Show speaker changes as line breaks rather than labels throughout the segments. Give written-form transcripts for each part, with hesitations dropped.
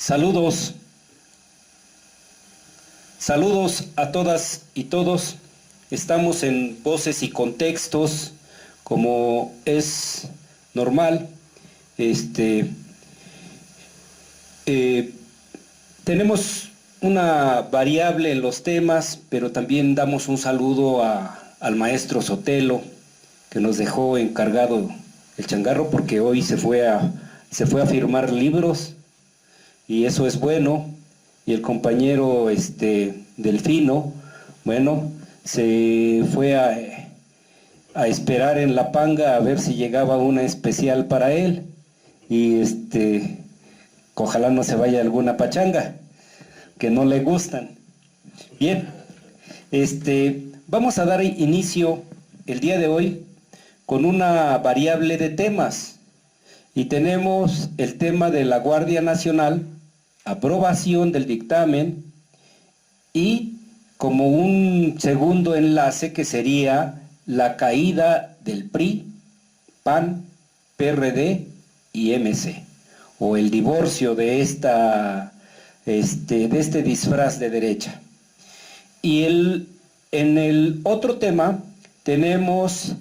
Saludos. Saludos a todas y todos. Estamos en Voces y Contextos, como es normal. Tenemos una variable en los temas, pero también damos un saludo al maestro Sotelo, que nos dejó encargado el changarro porque hoy se fue a firmar libros, y eso es bueno. Y el compañero Delfino, bueno, se fue a esperar en la panga a ver si llegaba una especial para él, y ojalá no se vaya alguna pachanga que no le gustan. Bien, vamos a dar inicio el día de hoy con una variable de temas, y tenemos el tema de la Guardia Nacional, aprobación del dictamen, y como un segundo enlace que sería la caída del PRI, PAN, PRD y MC, o el divorcio de este disfraz de derecha. Y en el otro tema tenemos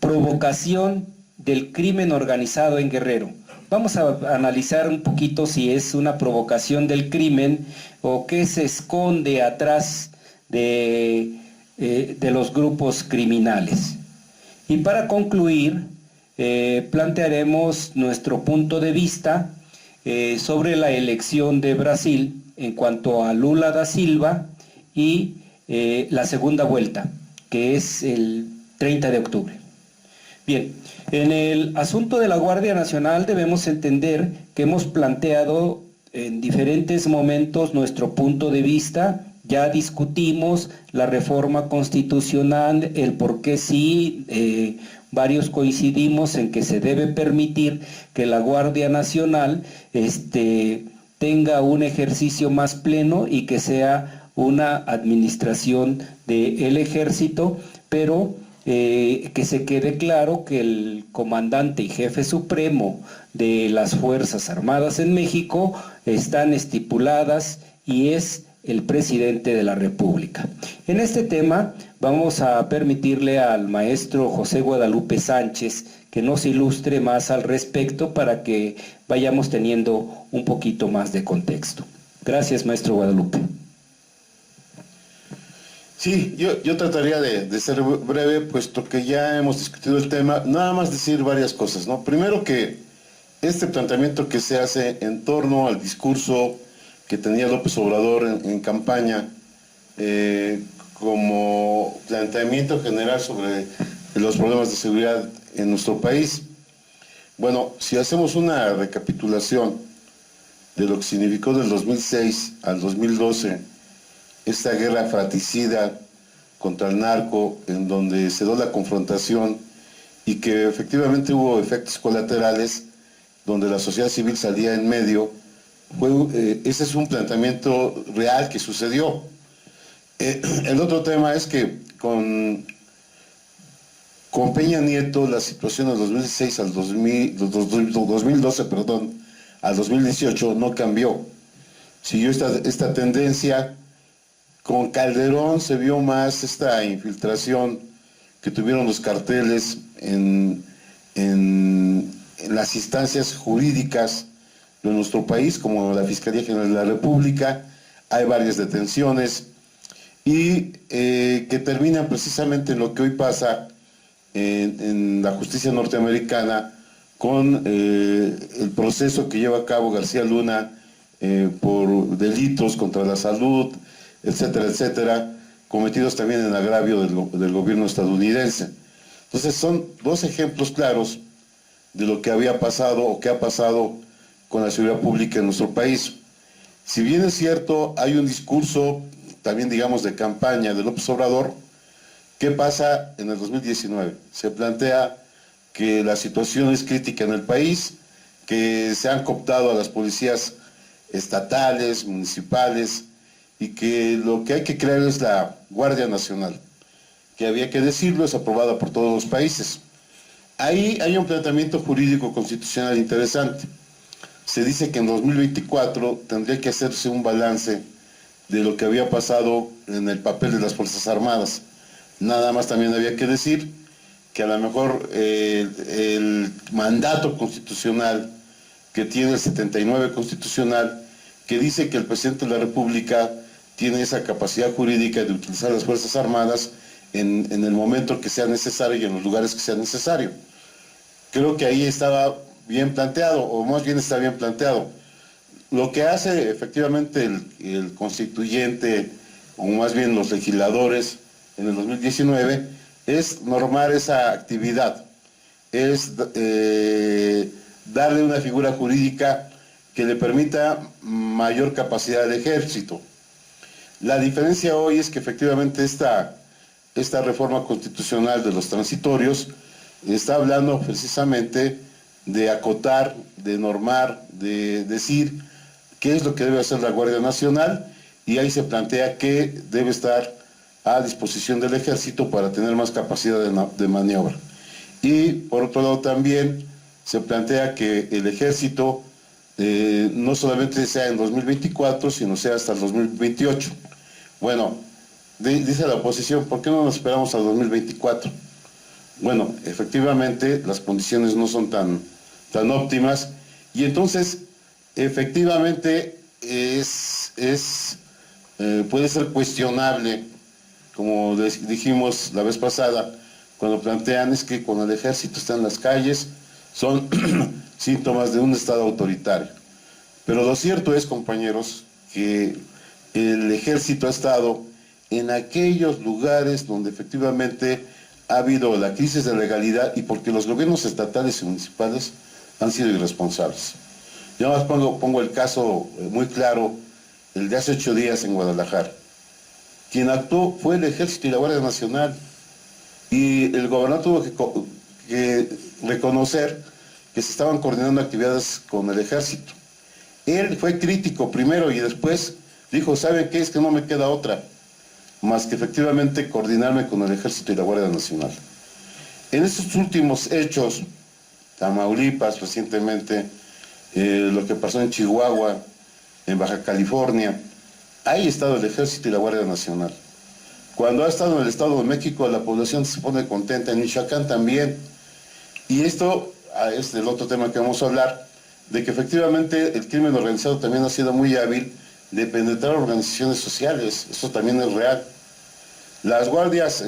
provocación del crimen organizado en Guerrero. Vamos a analizar un poquito si es una provocación del crimen o qué se esconde atrás de los grupos criminales. Y para concluir, plantearemos nuestro punto de vista sobre la elección de Brasil en cuanto a Lula da Silva y la segunda vuelta, que es el 30 de octubre. Bien, en el asunto de la Guardia Nacional debemos entender que hemos planteado en diferentes momentos nuestro punto de vista. Ya discutimos la reforma constitucional, el por qué sí, varios coincidimos en que se debe permitir que la Guardia Nacional tenga un ejercicio más pleno y que sea una administración del ejército, pero que se quede claro que el comandante y jefe supremo de las Fuerzas Armadas en México están estipuladas y es el presidente de la República. En este tema vamos a permitirle al maestro José Guadalupe Sánchez que nos ilustre más al respecto para que vayamos teniendo un poquito más de contexto. Gracias, maestro Guadalupe.
Sí, yo trataría de ser breve, puesto que ya hemos discutido el tema. Nada más decir varias cosas, ¿no? Primero, que este planteamiento que se hace en torno al discurso que tenía López Obrador en campaña, como planteamiento general sobre los problemas de seguridad en nuestro país. Bueno, si hacemos una recapitulación de lo que significó del 2006 al 2012, esta guerra fratricida contra el narco, en donde se dio la confrontación y que efectivamente hubo efectos colaterales, donde la sociedad civil salía en medio, ese es un planteamiento real que sucedió. El otro tema es que con Peña Nieto la situación del 2006 al 2012, al 2018 no cambió. Siguió esta tendencia. Con Calderón se vio más esta infiltración que tuvieron los carteles en las instancias jurídicas de nuestro país, como la Fiscalía General de la República. Hay varias detenciones y que terminan precisamente en lo que hoy pasa en la justicia norteamericana con el proceso que lleva a cabo García Luna por delitos contra la salud, etcétera, etcétera, cometidos también en agravio del gobierno estadounidense. Entonces son dos ejemplos claros de lo que había pasado o que ha pasado con la seguridad pública en nuestro país. Si bien es cierto, hay un discurso también, digamos, de campaña de López Obrador. ¿Qué pasa en el 2019? Se plantea que la situación es crítica en el país, que se han cooptado a las policías estatales, municipales, y que lo que hay que crear es la Guardia Nacional, que había que decirlo, es aprobada por todos los países. Ahí hay un planteamiento jurídico constitucional interesante. se dice que en 2024 tendría que hacerse un balance de lo que había pasado en el papel de las Fuerzas Armadas. Nada más también había que decir que a lo mejor el mandato constitucional que tiene el 79 constitucional, que dice que el presidente de la República tiene esa capacidad jurídica de utilizar las Fuerzas Armadas en el momento que sea necesario y en los lugares que sea necesario. Creo que ahí estaba bien planteado, o más bien está bien planteado. Lo que hace efectivamente el constituyente, o más bien los legisladores en el 2019, es normar esa actividad, es darle una figura jurídica que le permita mayor capacidad al ejército. La diferencia hoy es que efectivamente esta reforma constitucional de los transitorios está hablando precisamente de acotar, de normar, de decir qué es lo que debe hacer la Guardia Nacional, y ahí se plantea que debe estar a disposición del ejército para tener más capacidad de maniobra. Y por otro lado también se plantea que el ejército no solamente sea en 2024, sino sea hasta el 2028. Bueno, dice la oposición, ¿por qué no nos esperamos al 2024? Bueno, efectivamente las condiciones no son tan óptimas, y entonces efectivamente puede ser cuestionable, como dijimos la vez pasada, cuando plantean es que cuando el ejército está en las calles son síntomas de un estado autoritario. Pero lo cierto es, compañeros, que el ejército ha estado en aquellos lugares donde efectivamente ha habido la crisis de legalidad, y porque los gobiernos estatales y municipales han sido irresponsables. Yo más pongo el caso muy claro, el de hace 8 días en Guadalajara. Quien actuó fue el ejército y la Guardia Nacional, y el gobernador tuvo que reconocer que se estaban coordinando actividades con el ejército. Él fue crítico primero y después dijo, ¿saben qué? Es que no me queda otra más que efectivamente coordinarme con el ejército y la Guardia Nacional. En estos últimos hechos, Tamaulipas recientemente, lo que pasó en Chihuahua, en Baja California, ahí ha estado el ejército y la Guardia Nacional. Cuando ha estado en el Estado de México, la población se pone contenta, en Michoacán también. Y esto es el otro tema que vamos a hablar, de que efectivamente el crimen organizado también ha sido muy hábil de penetrar organizaciones sociales. Esto también es real. Las guardias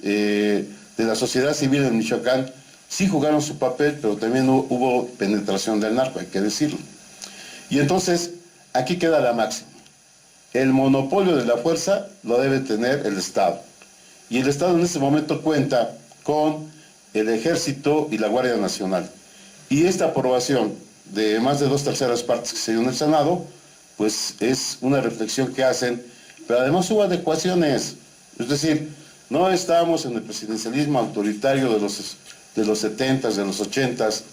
de la sociedad civil en Michoacán sí jugaron su papel, pero también hubo penetración del narco, hay que decirlo. Y entonces, aquí queda la máxima. El monopolio de la fuerza lo debe tener el Estado. Y el Estado en este momento cuenta con el Ejército y la Guardia Nacional. Y esta aprobación de más de 2/3 partes que se dio en el Senado, pues es una reflexión que hacen, pero además hubo adecuaciones. Es decir, no estamos en el presidencialismo autoritario de los 70s, de los 80s,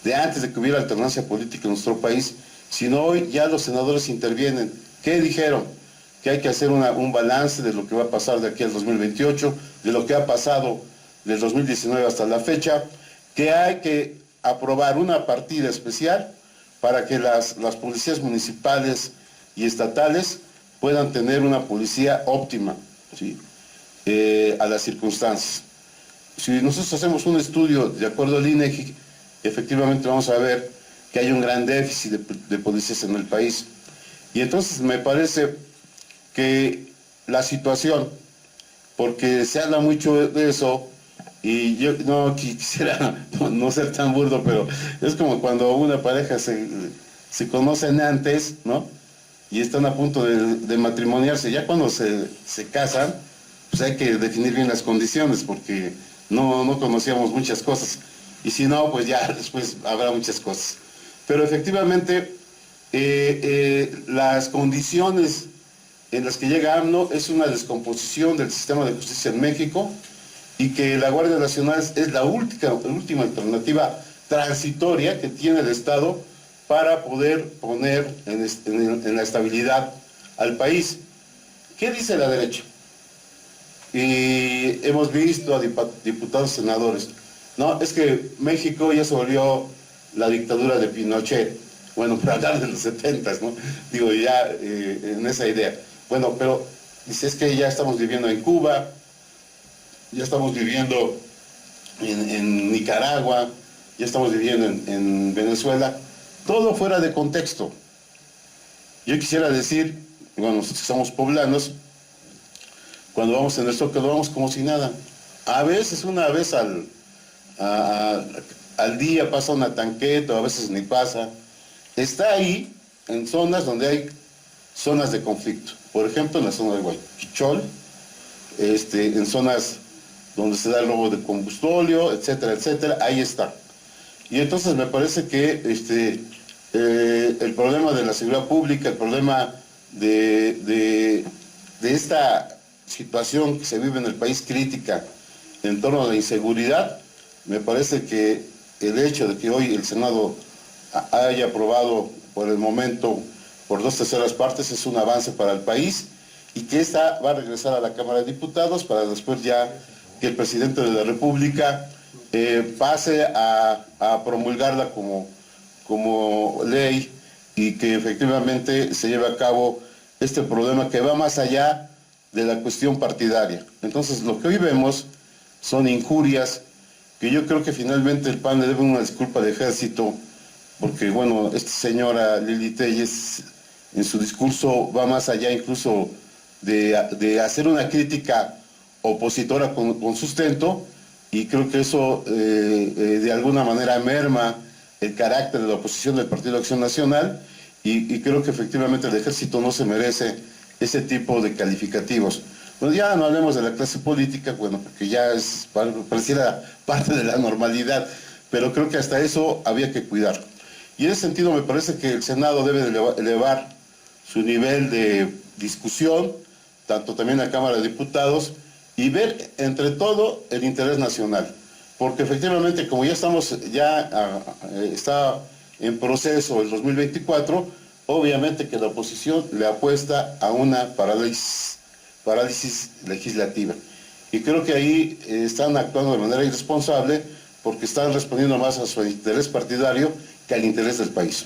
de antes de que hubiera alternancia política en nuestro país, sino hoy ya los senadores intervienen. ¿Qué dijeron? Que hay que hacer un balance de lo que va a pasar de aquí al 2028, de lo que ha pasado del 2019 hasta la fecha, que hay que aprobar una partida especial para que las policías municipales y estatales puedan tener una policía óptima, ¿sí? A las circunstancias. Si nosotros hacemos un estudio de acuerdo al INEGI, efectivamente vamos a ver que hay un gran déficit de policías en el país. Y entonces me parece que la situación, porque se habla mucho de eso, y yo no quisiera no ser tan burdo, pero es como cuando una pareja se conocen antes, ¿no? Y están a punto de matrimoniarse. Ya cuando se casan, pues hay que definir bien las condiciones, porque no conocíamos muchas cosas. Y si no, pues ya después habrá muchas cosas. Pero efectivamente, las condiciones en las que llega AMLO es una descomposición del sistema de justicia en México, y que la Guardia Nacional es la última alternativa transitoria que tiene el Estado para poder poner en la estabilidad al país. ¿Qué dice la derecha? Y hemos visto a diputados, senadores. No, es que México ya se volvió la dictadura de Pinochet. Bueno, para hablar de los 70s, ¿no? Digo, ya en esa idea. Bueno, pero dice, es que ya estamos viviendo en Cuba, ya estamos viviendo en Nicaragua, ya estamos viviendo en Venezuela, todo fuera de contexto. Yo quisiera decir, bueno, nosotros que somos poblanos, cuando vamos en el Zócalo vamos como si nada. A veces, una vez al día pasa una tanqueta, a veces ni pasa. Está ahí en zonas donde hay zonas de conflicto. Por ejemplo, en la zona de Huachichol, en zonas donde se da el robo de combustible, etcétera, etcétera, ahí está. Y entonces me parece que el problema de la seguridad pública, el problema de esta situación que se vive en el país crítica en torno a la inseguridad, me parece que el hecho de que hoy el Senado haya aprobado por el momento por 2/3 partes es un avance para el país, y que esta va a regresar a la Cámara de Diputados para después ya que el presidente de la República pase a promulgarla como ley, y que efectivamente se lleve a cabo este problema que va más allá de la cuestión partidaria. Entonces, lo que hoy vemos son injurias que yo creo que finalmente el PAN le debe una disculpa al ejército, porque bueno, esta señora Lili Telles en su discurso va más allá incluso de hacer una crítica opositora con sustento, y creo que eso de alguna manera merma el carácter de la oposición del Partido de Acción Nacional, y creo que efectivamente el ejército no se merece ese tipo de calificativos. Bueno, ya no hablemos de la clase política, bueno, porque ya pareciera parte de la normalidad, pero creo que hasta eso había que cuidar. Y en ese sentido me parece que el Senado debe elevar su nivel de discusión, tanto también la Cámara de Diputados, y ver entre todo el interés nacional. Porque efectivamente, como ya está en proceso el 2024, obviamente que la oposición le apuesta a una parálisis legislativa. Y creo que ahí están actuando de manera irresponsable, porque están respondiendo más a su interés partidario que al interés del país.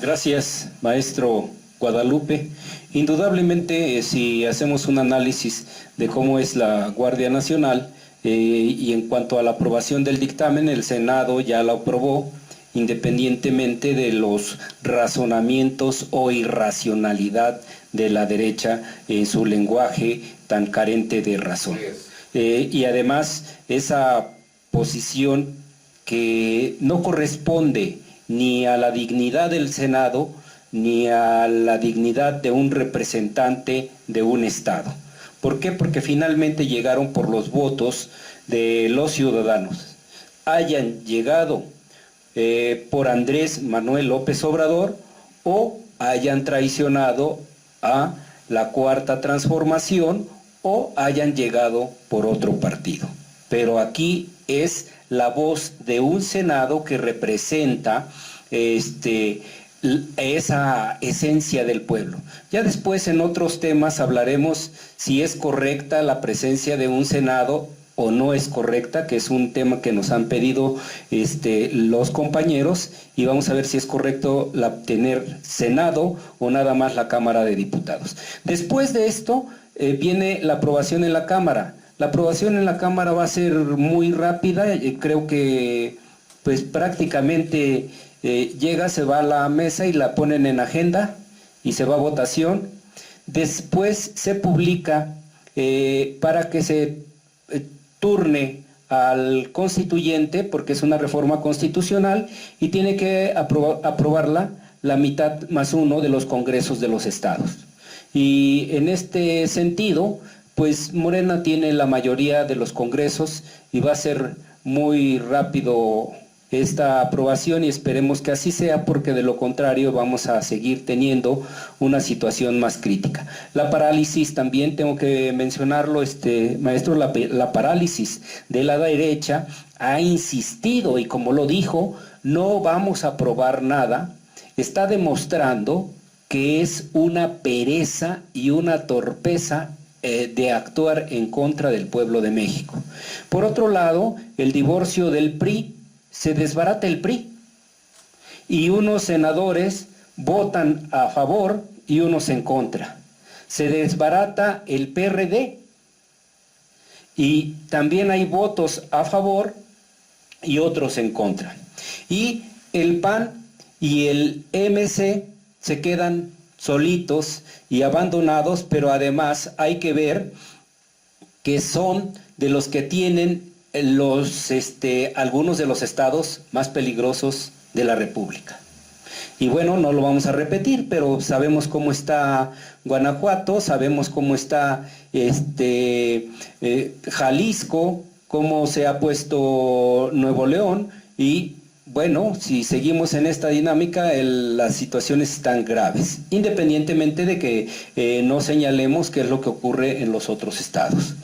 Gracias, maestro Guadalupe. Indudablemente, si hacemos un análisis de cómo es la Guardia Nacional, y en cuanto a la aprobación del dictamen, el Senado ya lo aprobó, independientemente de los razonamientos o irracionalidad de la derecha en su lenguaje tan carente de razón. Y además, esa posición que no corresponde ni a la dignidad del Senado, ni a la dignidad de un representante de un Estado. ¿Por qué? Porque finalmente llegaron por los votos de los ciudadanos. Hayan llegado por Andrés Manuel López Obrador o hayan traicionado a la Cuarta Transformación o hayan llegado por otro partido. Pero aquí es la voz de un Senado que representa esa esencia del pueblo. Ya después en otros temas hablaremos si es correcta la presencia de un Senado o no es correcta, que es un tema que nos han pedido los compañeros, y vamos a ver si es correcto tener Senado o nada más la Cámara de Diputados. Después de esto viene la aprobación en la Cámara. La aprobación en la Cámara va a ser muy rápida, creo que pues prácticamente llega, se va a la mesa y la ponen en agenda y se va a votación. Después se publica para que se turne al constituyente, porque es una reforma constitucional y tiene que aprobarla la mitad más uno de los congresos de los estados. Y en este sentido, pues Morena tiene la mayoría de los congresos y va a ser muy rápido esta aprobación, y esperemos que así sea, porque de lo contrario vamos a seguir teniendo una situación más crítica. La parálisis también tengo que mencionarlo, maestro, la parálisis de la derecha ha insistido, y como lo dijo, no vamos a aprobar nada, está demostrando que es una pereza y una torpeza de actuar en contra del pueblo de México. Por otro lado, el divorcio del PRI, se desbarata el PRI. y unos senadores votan a favor y unos en contra. Se desbarata el PRD y también hay votos a favor y otros en contra. Y el PAN y el MC se quedan solitos y abandonados, pero además hay que ver que son de los que tienen algunos de los estados más peligrosos de la República. Y bueno, no lo vamos a repetir, pero sabemos cómo está Guanajuato, sabemos cómo está Jalisco, cómo se ha puesto Nuevo León, y bueno, si seguimos en esta dinámica, las situaciones están graves, independientemente de que no señalemos qué es lo que ocurre en los otros estados.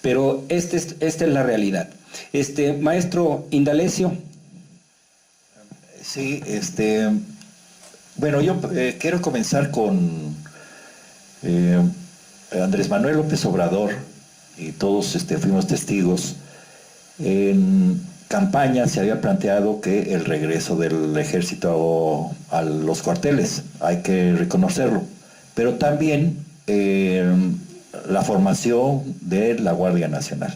Pero esta es la realidad. Maestro Indalecio.
Sí, bueno, yo quiero comenzar con Andrés Manuel López Obrador, y todos fuimos testigos. En campaña se había planteado que el regreso del ejército a los cuarteles, hay que reconocerlo, pero también la formación de la Guardia Nacional.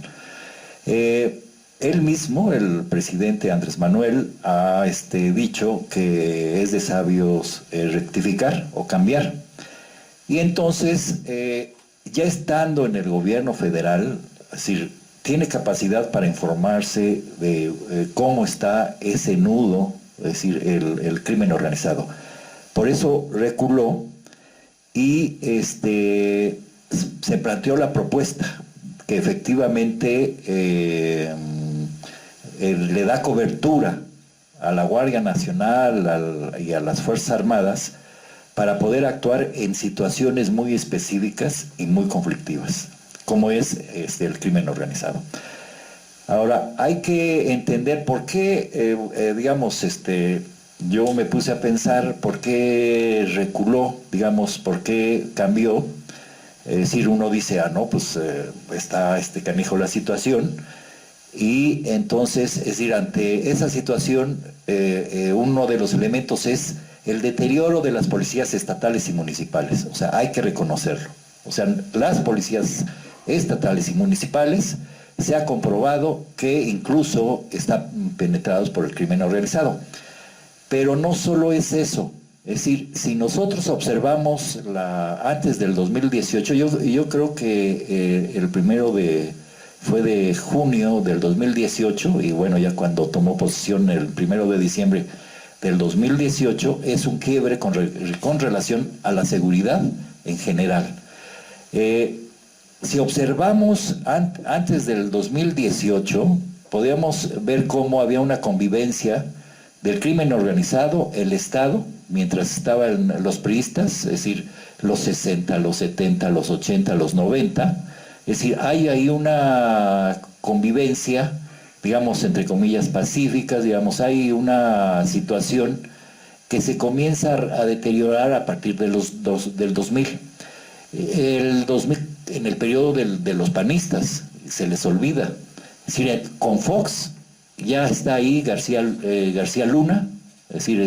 Él mismo, el presidente Andrés Manuel, ha dicho que es de sabios rectificar o cambiar. Y entonces, ya estando en el gobierno federal, es decir, tiene capacidad para informarse de cómo está ese nudo, es decir, el crimen organizado. Por eso reculó y se planteó la propuesta que efectivamente le da cobertura a la Guardia Nacional y a las Fuerzas Armadas para poder actuar en situaciones muy específicas y muy conflictivas, como es el crimen organizado. Ahora, hay que entender por qué, yo me puse a pensar por qué reculó, por qué cambió. Es decir, uno dice, está canijo la situación, y entonces, es decir, ante esa situación, uno de los elementos es el deterioro de las policías estatales y municipales. O sea, hay que reconocerlo. O sea, las policías estatales y municipales se ha comprobado que incluso están penetrados por el crimen organizado. Pero no solo es eso. Es decir, si nosotros observamos antes del 2018, yo creo que el primero fue de junio del 2018, y bueno, ya cuando tomó posesión el 1 de diciembre del 2018, es un quiebre con relación a la seguridad en general. Si observamos antes del 2018, podíamos ver cómo había una convivencia del crimen organizado, el Estado, mientras estaban los priistas, es decir, los 60, los 70, los 80, los 90, es decir, hay ahí una convivencia, entre comillas, pacíficas, hay una situación que se comienza a deteriorar a partir del 2000. El 2000, en el periodo de los panistas, se les olvida. Es decir, con Fox ya está ahí García Luna, es decir,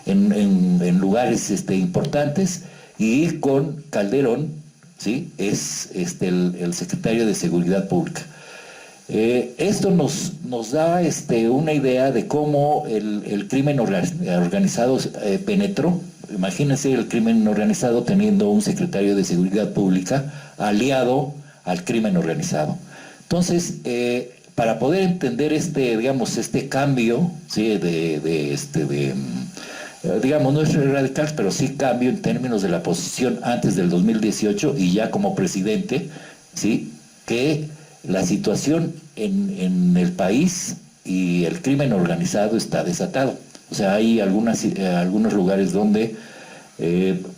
en lugares importantes, y con Calderón, ¿sí? Es el secretario de Seguridad Pública. Esto nos da una idea de cómo el crimen organizado penetró. Imagínense el crimen organizado teniendo un secretario de Seguridad Pública aliado al crimen organizado. Entonces, para poder entender este cambio, ¿sí? No es radical, pero sí cambio en términos de la posición antes del 2018 y ya como presidente, ¿sí? Que la situación en el país y el crimen organizado está desatado. O sea, hay algunos lugares donde,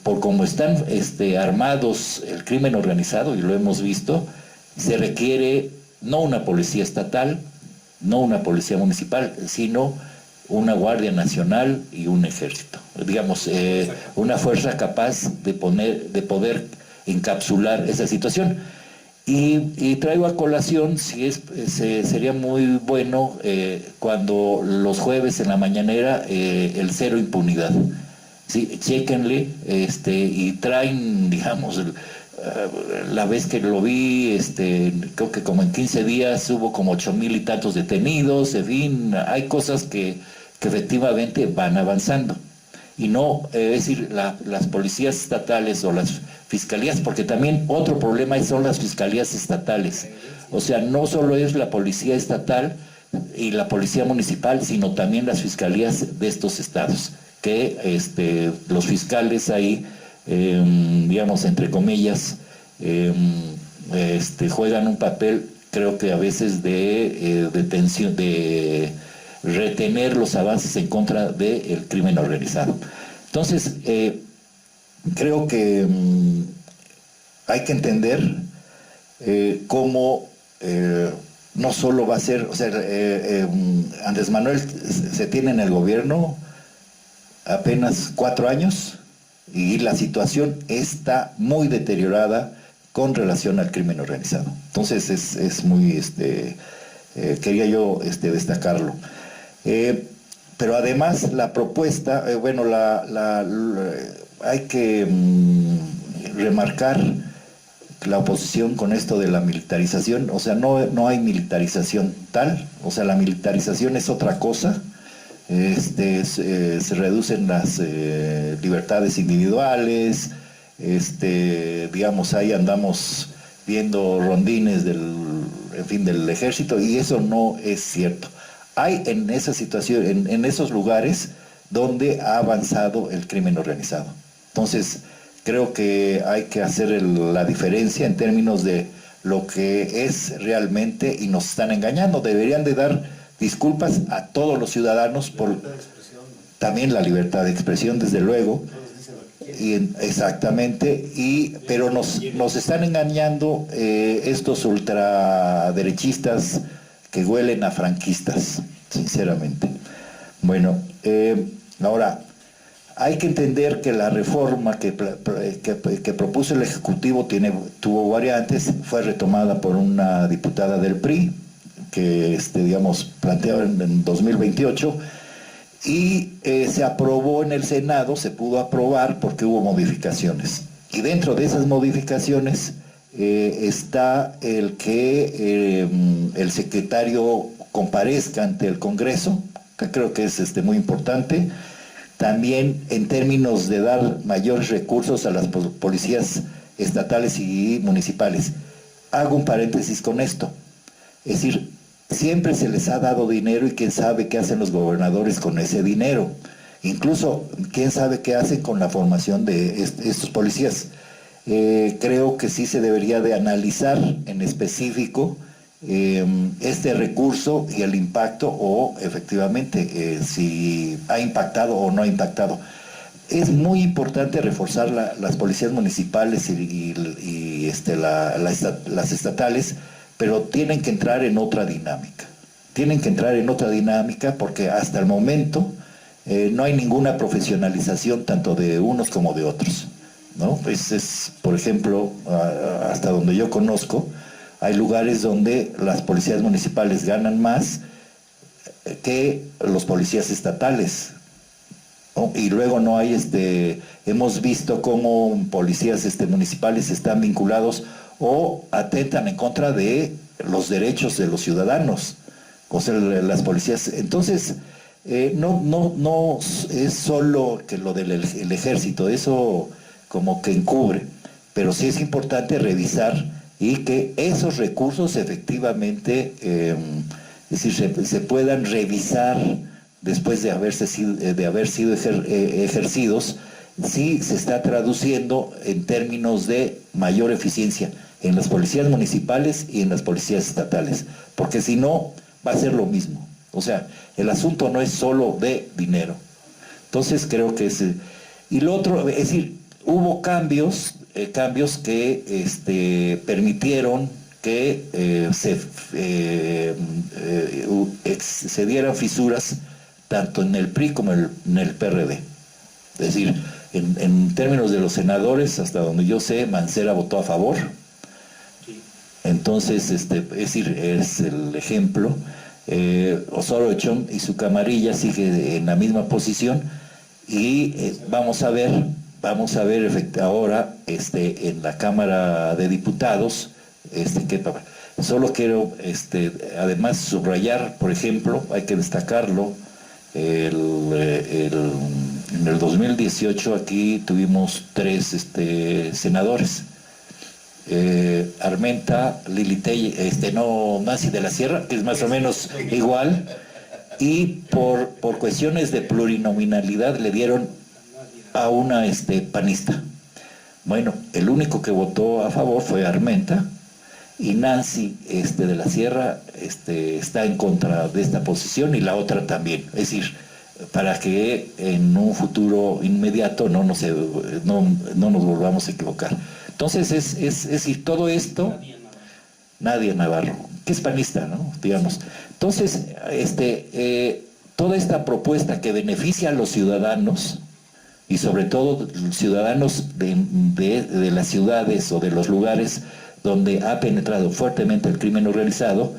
por cómo están armados el crimen organizado, y lo hemos visto, se requiere no una policía estatal, no una policía municipal, sino una Guardia Nacional y un ejército. Una fuerza capaz de poder encapsular esa situación. Y traigo a colación, sería muy bueno cuando los jueves en la mañanera el cero impunidad. Sí, chéquenle, y traen, digamos, la vez que lo vi, creo que como en 15 días hubo como 8,000 y tantos detenidos, en fin, hay cosas que efectivamente van avanzando. Y no, es decir, las policías estatales o las fiscalías, porque también otro problema son las fiscalías estatales. O sea, no solo es la policía estatal y la policía municipal, sino también las fiscalías de estos estados, que los fiscales ahí, digamos, entre comillas, juegan un papel, creo que a veces de detención, de retener los avances en contra del crimen organizado. Entonces, creo que hay que entender cómo no solo va a ser, o sea, Andrés Manuel se tiene en el gobierno apenas 4 años y la situación está muy deteriorada con relación al crimen organizado. Entonces, es muy, quería yo destacarlo. Pero además la propuesta, hay que remarcar la oposición con esto de la militarización. O sea, no hay militarización tal, o sea, la militarización es otra cosa. Se reducen las libertades individuales, digamos, ahí andamos viendo rondines del ejército, y eso no es cierto. Hay en esa situación, en esos lugares donde ha avanzado el crimen organizado. Entonces, creo que hay que hacer la diferencia en términos de lo que es realmente, y nos están engañando. Deberían de dar disculpas a todos los ciudadanos por también la libertad de expresión, desde luego. Exactamente, pero nos están engañando estos ultraderechistas que huelen a franquistas, sinceramente. Bueno, ahora, hay que entender que la reforma que propuso el Ejecutivo tuvo variantes, fue retomada por una diputada del PRI, que digamos, planteaba en 2028, y se aprobó en el Senado, se pudo aprobar porque hubo modificaciones. Y dentro de esas modificaciones está el que el secretario comparezca ante el Congreso, que creo que es muy importante. También en términos de dar mayores recursos a las policías estatales y municipales. Hago un paréntesis con esto. Es decir, siempre se les ha dado dinero y quién sabe qué hacen los gobernadores con ese dinero. Incluso quién sabe qué hacen con la formación de estos policías. Creo que sí se debería de analizar en específico este recurso y el impacto, o efectivamente si ha impactado o no ha impactado. Es muy importante reforzar las policías municipales y las estatales, pero tienen que entrar en otra dinámica. Tienen que entrar en otra dinámica porque hasta el momento no hay ninguna profesionalización tanto de unos como de otros, ¿no? Por ejemplo, hasta donde yo conozco, hay lugares donde las policías municipales ganan más que los policías estatales, ¿no? Y luego no hay, hemos visto cómo policías municipales están vinculados o atentan en contra de los derechos de los ciudadanos, o sea, las policías. Entonces, no es solo que lo del el ejército, eso como que encubre, pero sí es importante revisar y que esos recursos efectivamente, es decir, se puedan revisar después de haber sido ejercidos, si se está traduciendo en términos de mayor eficiencia en las policías municipales y en las policías estatales, porque si no, va a ser lo mismo. O sea, el asunto no es solo de dinero. Entonces creo que y lo otro, es decir, hubo cambios que permitieron que se dieran fisuras tanto en el PRI como en el PRD. Es decir, en términos de los senadores, hasta donde yo sé, Mancera votó a favor. Entonces, es decir, es el ejemplo. Osorio Chong y su camarilla sigue en la misma posición y vamos a ver ahora en la Cámara de Diputados solo quiero además subrayar, por ejemplo, hay que destacarlo, en el 2018 aquí tuvimos 3 senadores. Armenta, Lili Telle, Nancy de la Sierra, que es más o menos igual, y por cuestiones de plurinominalidad le dieron a una panista. Bueno, el único que votó a favor fue Armenta, y Nancy de la Sierra está en contra de esta posición, y la otra también. Es decir, para que en un futuro inmediato no nos volvamos a equivocar. Entonces, es decir, todo esto, Nadia Navarro, que es panista, ¿no? Digamos. Entonces, toda esta propuesta que beneficia a los ciudadanos, y sobre todo ciudadanos de las ciudades o de los lugares donde ha penetrado fuertemente el crimen organizado,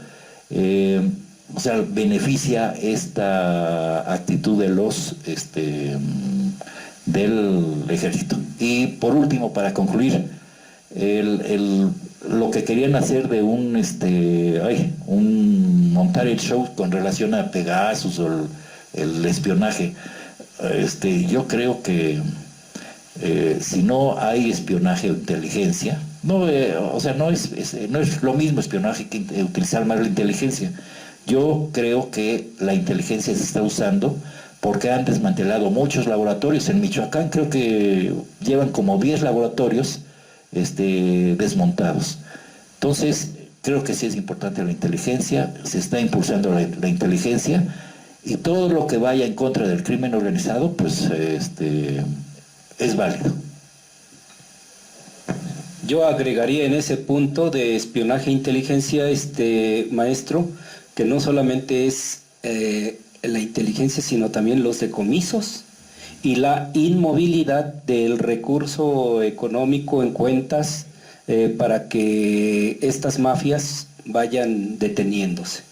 o sea, beneficia esta actitud de los del ejército. Y por último, para concluir, lo que querían hacer de montar el show con relación a Pegasus o el espionaje, yo creo que si no hay espionaje o inteligencia, no es lo mismo espionaje que utilizar más la inteligencia. Yo creo que la inteligencia se está usando porque han desmantelado muchos laboratorios. En Michoacán creo que llevan como 10 laboratorios desmontados. Entonces, creo que sí es importante la inteligencia, se está impulsando la inteligencia, y todo lo que vaya en contra del crimen organizado, pues es válido.
Yo agregaría en ese punto de espionaje e inteligencia, maestro, que no solamente es la inteligencia, sino también los decomisos y la inmovilidad del recurso económico en cuentas para que estas mafias vayan deteniéndose.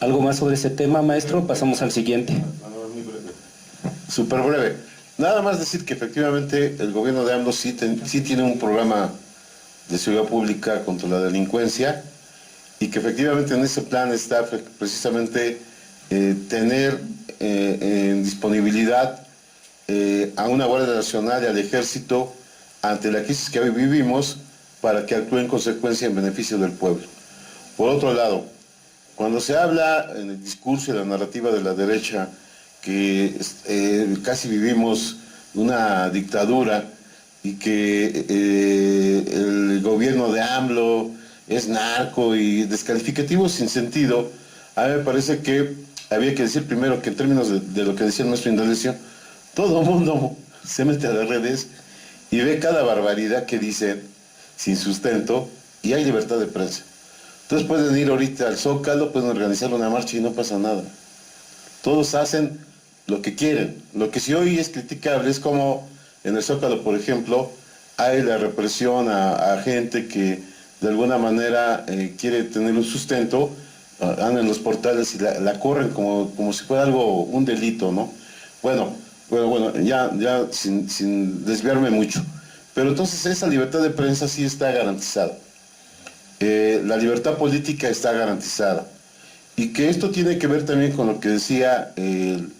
¿Algo más sobre ese tema, maestro? Pasamos al siguiente.
Muy breve. Súper breve. Nada más decir que efectivamente el gobierno de AMLO sí tiene un programa de seguridad pública contra la delincuencia, y que efectivamente en ese plan está precisamente tener en disponibilidad a una Guardia Nacional y al Ejército ante la crisis que hoy vivimos, para que actúe en consecuencia en beneficio del pueblo. Por otro lado, cuando se habla en el discurso y la narrativa de la derecha que casi vivimos una dictadura y que el gobierno de AMLO es narco y descalificativos sin sentido, a mí me parece que había que decir primero que en términos de lo que decía nuestro Indalecio, todo el mundo se mete a las redes y ve cada barbaridad que dicen sin sustento, y hay libertad de prensa. Entonces pueden ir ahorita al Zócalo, pueden organizar una marcha y no pasa nada. Todos hacen lo que quieren. Lo que sí hoy es criticable es como en el Zócalo, por ejemplo, hay la represión a gente que de alguna manera quiere tener un sustento, andan en los portales y la corren como si fuera algo, un delito, ¿no? Bueno, ya sin desviarme mucho. Pero entonces esa libertad de prensa sí está garantizada. La libertad política está garantizada. Y que esto tiene que ver también con lo que decía el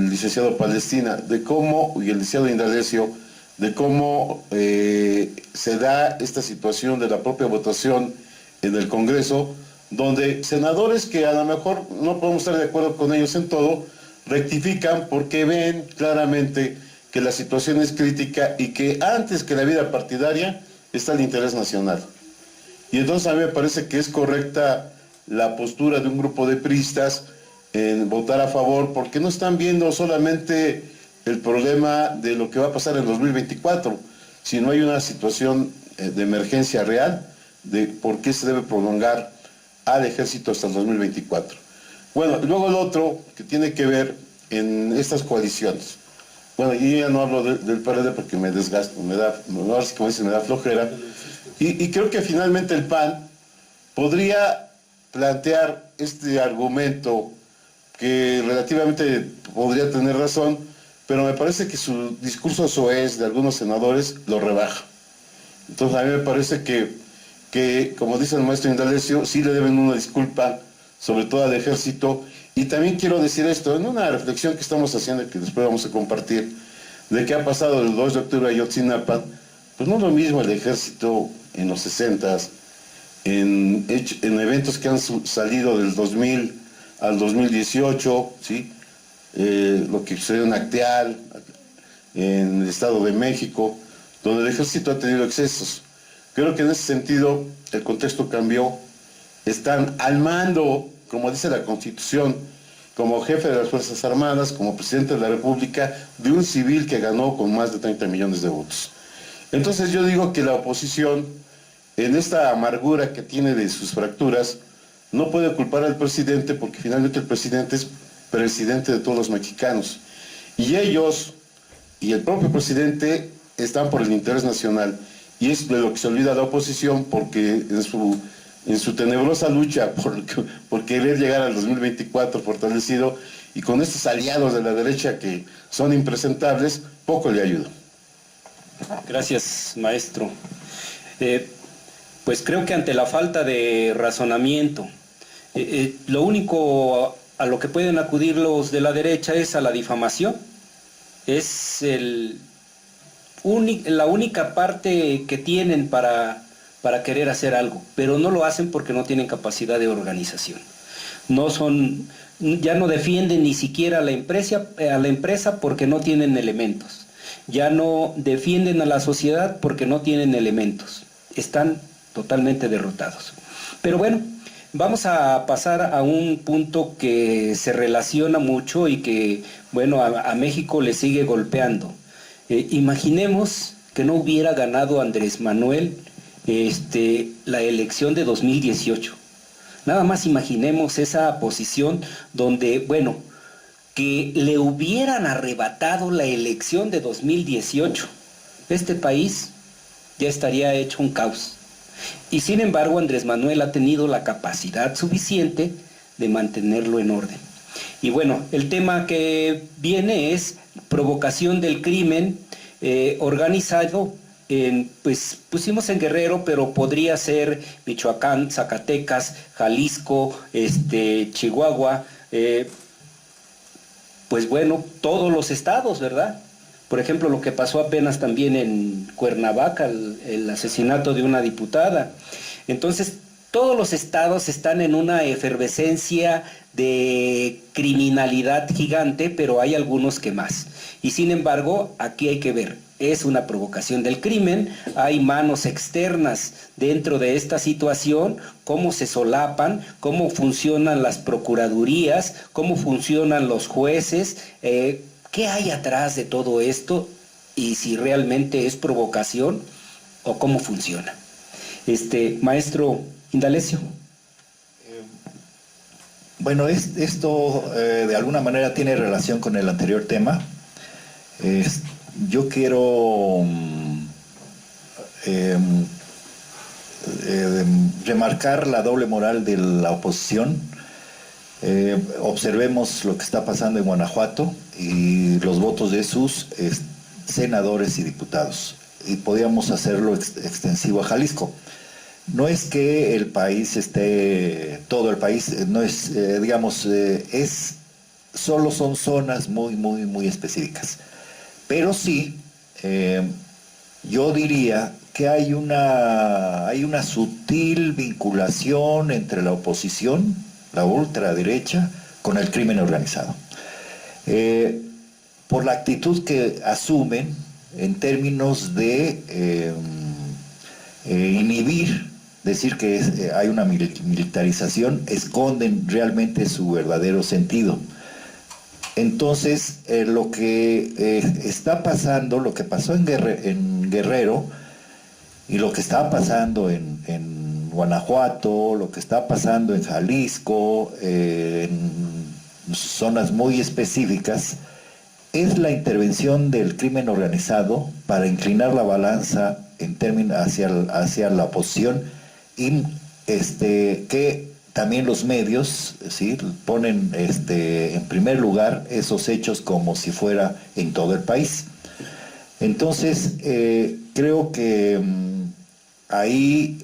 licenciado Palestina, de cómo, y el licenciado Indalecio, de cómo se da esta situación de la propia votación en el Congreso, donde senadores que a lo mejor no podemos estar de acuerdo con ellos en todo, rectifican porque ven claramente que la situación es crítica y que antes que la vida partidaria está el interés nacional. Y entonces a mí me parece que es correcta la postura de un grupo de priistas en votar a favor, porque no están viendo solamente el problema de lo que va a pasar en 2024, sino hay una situación de emergencia real de por qué se debe prolongar al ejército hasta el 2024. Bueno, y luego el otro que tiene que ver en estas coaliciones. Bueno, yo ya no hablo del PRD porque me desgasto, ahora sí como dicen, me da flojera, Y creo que finalmente el PAN podría plantear este argumento que relativamente podría tener razón, pero me parece que su discurso soez de algunos senadores lo rebaja. Entonces a mí me parece que como dice el maestro Indalecio, sí le deben una disculpa, sobre todo al ejército. Y también quiero decir esto, en una reflexión que estamos haciendo y que después vamos a compartir, de qué ha pasado el 2 de octubre a Ayotzinapa, pues no es lo mismo el ejército en los 60s, en eventos que han salido del 2000 al 2018, ¿sí? Lo que sucedió en Acteal, en el Estado de México, donde el ejército ha tenido excesos. Creo que en ese sentido el contexto cambió. Están al mando, como dice la Constitución, como jefe de las Fuerzas Armadas, como presidente de la República, de un civil que ganó con más de 30 millones de votos. Entonces yo digo que la oposición, en esta amargura que tiene de sus fracturas, no puede culpar al presidente porque finalmente el presidente es presidente de todos los mexicanos. Y ellos y el propio presidente están por el interés nacional. Y es de lo que se olvida la oposición porque en su tenebrosa lucha por querer llegar al 2024 fortalecido y con estos aliados de la derecha que son impresentables, poco le ayuda.
Gracias, maestro. Pues creo que ante la falta de razonamiento, lo único a lo que pueden acudir los de la derecha es a la difamación. Es la única parte que tienen para querer hacer algo, pero no lo hacen porque no tienen capacidad de organización. Ya no defienden ni siquiera a la empresa porque no tienen elementos. Ya no defienden a la sociedad porque no tienen elementos. Están totalmente derrotados. Pero bueno, vamos a pasar a un punto que se relaciona mucho y que, bueno, a México le sigue golpeando. Imaginemos que no hubiera ganado Andrés Manuel la elección de 2018. Nada más imaginemos esa posición donde, bueno, que le hubieran arrebatado la elección de 2018. Este país ya estaría hecho un caos. Y sin embargo, Andrés Manuel ha tenido la capacidad suficiente de mantenerlo en orden. Y bueno, el tema que viene es provocación del crimen organizado. Pues pusimos en Guerrero, pero podría ser Michoacán, Zacatecas, Jalisco, Chihuahua, pues bueno, todos los estados, ¿verdad? Por ejemplo, lo que pasó apenas también en Cuernavaca, el asesinato de una diputada. Entonces, todos los estados están en una efervescencia de criminalidad gigante, pero hay algunos que más. Y sin embargo, aquí hay que ver, es una provocación del crimen, hay manos externas dentro de esta situación, cómo se solapan, cómo funcionan las procuradurías, cómo funcionan los jueces, qué hay atrás de todo esto y si realmente es provocación o cómo funciona. Maestro Indalecio.
Bueno, esto de alguna manera tiene relación con el anterior tema. Yo quiero remarcar la doble moral de la oposición. Observemos lo que está pasando en Guanajuato y los votos de sus senadores y diputados. Y podríamos hacerlo extensivo a Jalisco. No es que el país todo el país, no es, solo son zonas muy específicas. Pero sí, yo diría que hay una sutil vinculación entre la oposición, la ultraderecha, con el crimen organizado. Por la actitud que asumen en términos de inhibir, decir que hay una militarización, esconden realmente su verdadero sentido. Entonces, lo que está pasando, lo que pasó en Guerrero y lo que está pasando en Guanajuato, lo que está pasando en Jalisco, en zonas muy específicas, es la intervención del crimen organizado para inclinar la balanza en términos hacia la oposición y que también los medios, ¿sí?, ponen en primer lugar esos hechos como si fuera en todo el país. Entonces, creo que ahí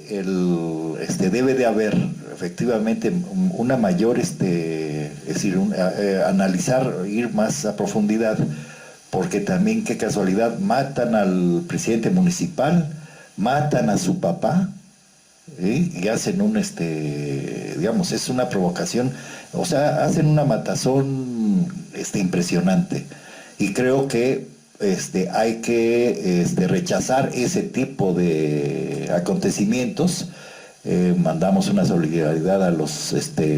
debe de haber efectivamente una mayor, es decir, analizar, ir más a profundidad, porque también, qué casualidad, matan al presidente municipal, matan a su papá, ¿sí?, y hacen digamos, es una provocación, o sea, hacen una matazón impresionante. Y creo que hay que rechazar ese tipo de acontecimientos. Mandamos una solidaridad a los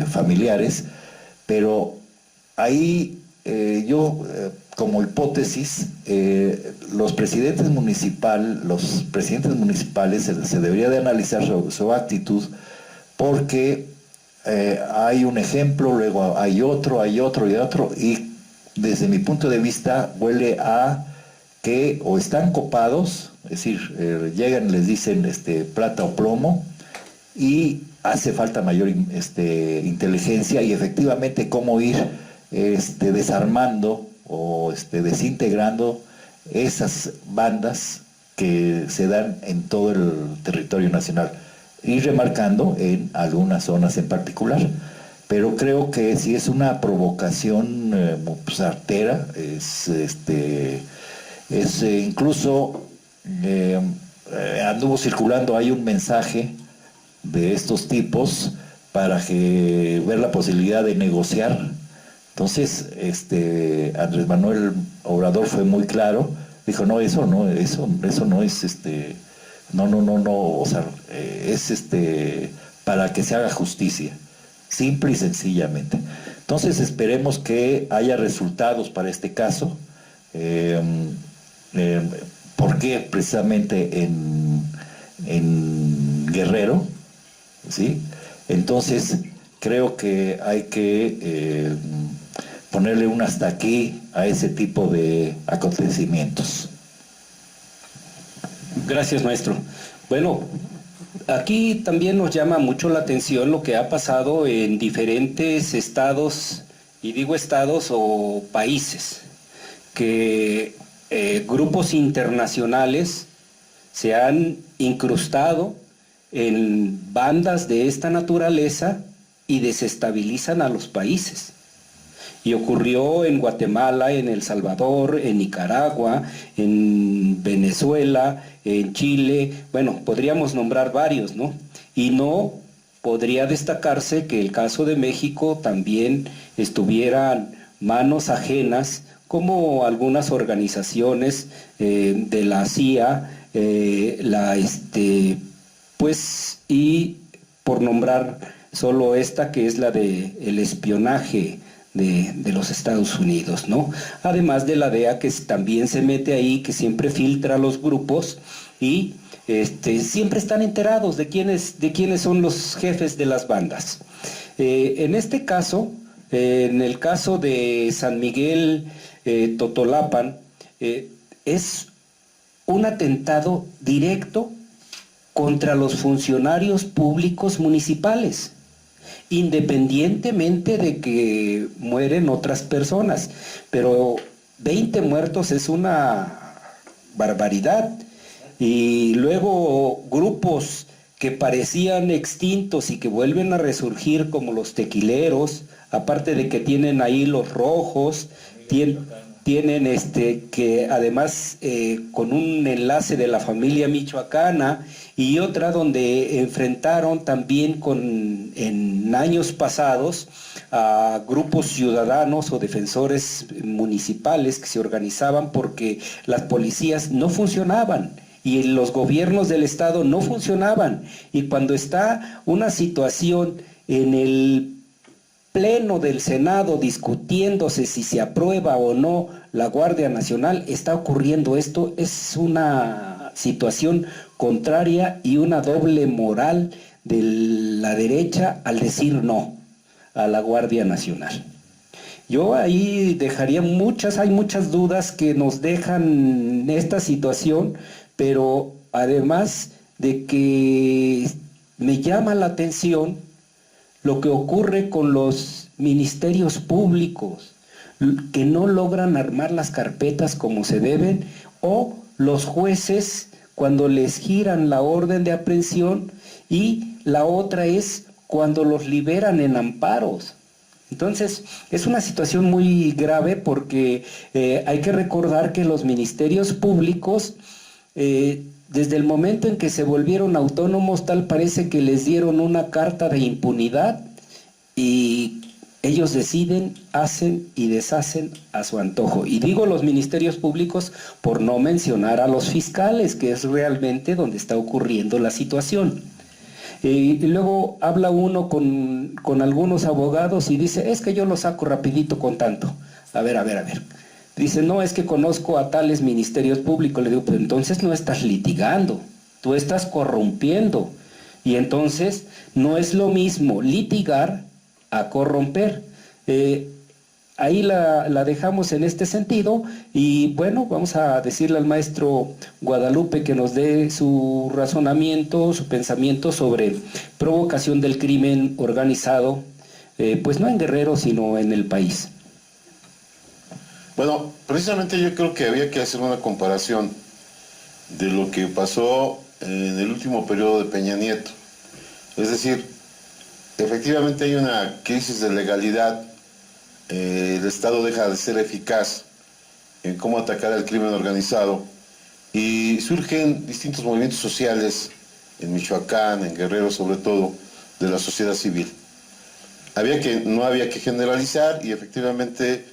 familiares, pero ahí yo, como hipótesis, los presidentes municipales se debería de analizar su actitud, porque hay un ejemplo, luego hay otro, y desde mi punto de vista huele a que o están copados, es decir, llegan, les dicen plata o plomo, y hace falta mayor inteligencia y efectivamente cómo ir desarmando o desintegrando esas bandas que se dan en todo el territorio nacional, y remarcando en algunas zonas en particular. Pero creo que si es una provocación pues, artera, incluso anduvo circulando, hay un mensaje de estos tipos para ver la posibilidad de negociar. Entonces, Andrés Manuel Obrador fue muy claro, dijo, no, eso no es, o sea, es para que se haga justicia, simple y sencillamente. Entonces, esperemos que haya resultados para este caso. ¿Por qué? Precisamente en Guerrero, ¿sí? Entonces, creo que hay que ponerle un hasta aquí a ese tipo de acontecimientos.
Gracias, maestro. Bueno, aquí también nos llama mucho la atención lo que ha pasado en diferentes estados, y digo estados o países, que grupos internacionales se han incrustado en bandas de esta naturaleza y desestabilizan a los países. Y ocurrió en Guatemala, en El Salvador, en Nicaragua, en Venezuela, en Chile, bueno, podríamos nombrar varios, ¿no? Y no podría destacarse que el caso de México también estuvieran manos ajenas, como algunas organizaciones de la CIA, pues, y por nombrar solo esta, que es la de el espionaje de los Estados Unidos, ¿no? Además de la DEA, que también se mete ahí, que siempre filtra a los grupos y siempre están enterados de quiénes son los jefes de las bandas. En este caso, en el caso de San Miguel Totolapan, es un atentado directo contra los funcionarios públicos municipales, independientemente de que mueren otras personas, pero 20 muertos es una barbaridad. Y luego grupos que parecían extintos y que vuelven a resurgir, como los tequileros, aparte de que tienen ahí los rojos, tienen que además con un enlace de la familia michoacana, y otra donde enfrentaron también en años pasados a grupos ciudadanos o defensores municipales que se organizaban porque las policías no funcionaban y los gobiernos del estado no funcionaban, y cuando está una situación en el Pleno del Senado discutiéndose si se aprueba o no la Guardia Nacional, está ocurriendo esto. Es una situación contraria y una doble moral de la derecha al decir no a la Guardia Nacional. Yo ahí dejaría hay muchas dudas que nos dejan esta situación, pero además de que me llama la atención lo que ocurre con los ministerios públicos, que no logran armar las carpetas como se deben, o los jueces cuando les giran la orden de aprehensión, y la otra es cuando los liberan en amparos. Entonces, es una situación muy grave porque hay que recordar que los ministerios públicos, desde el momento en que se volvieron autónomos, tal parece que les dieron una carta de impunidad y ellos deciden, hacen y deshacen a su antojo. Y digo los ministerios públicos por no mencionar a los fiscales, que es realmente donde está ocurriendo la situación. Y luego habla uno con algunos abogados y dice, es que yo lo saco rapidito con tanto. A ver. Dice, no, es que conozco a tales ministerios públicos. Le digo, pues entonces no estás litigando, tú estás corrompiendo. Y entonces no es lo mismo litigar a corromper. Ahí la dejamos en este sentido y bueno, vamos a decirle al maestro Guadalupe que nos dé su razonamiento, su pensamiento sobre provocación del crimen organizado, pues no en Guerrero, sino en el país.
Bueno, precisamente yo creo que había que hacer una comparación de lo que pasó en el último periodo de Peña Nieto. Es decir, efectivamente hay una crisis de legalidad. El Estado deja de ser eficaz en cómo atacar al crimen organizado y surgen distintos movimientos sociales en Michoacán, en Guerrero sobre todo, de la sociedad civil. No había que generalizar y efectivamente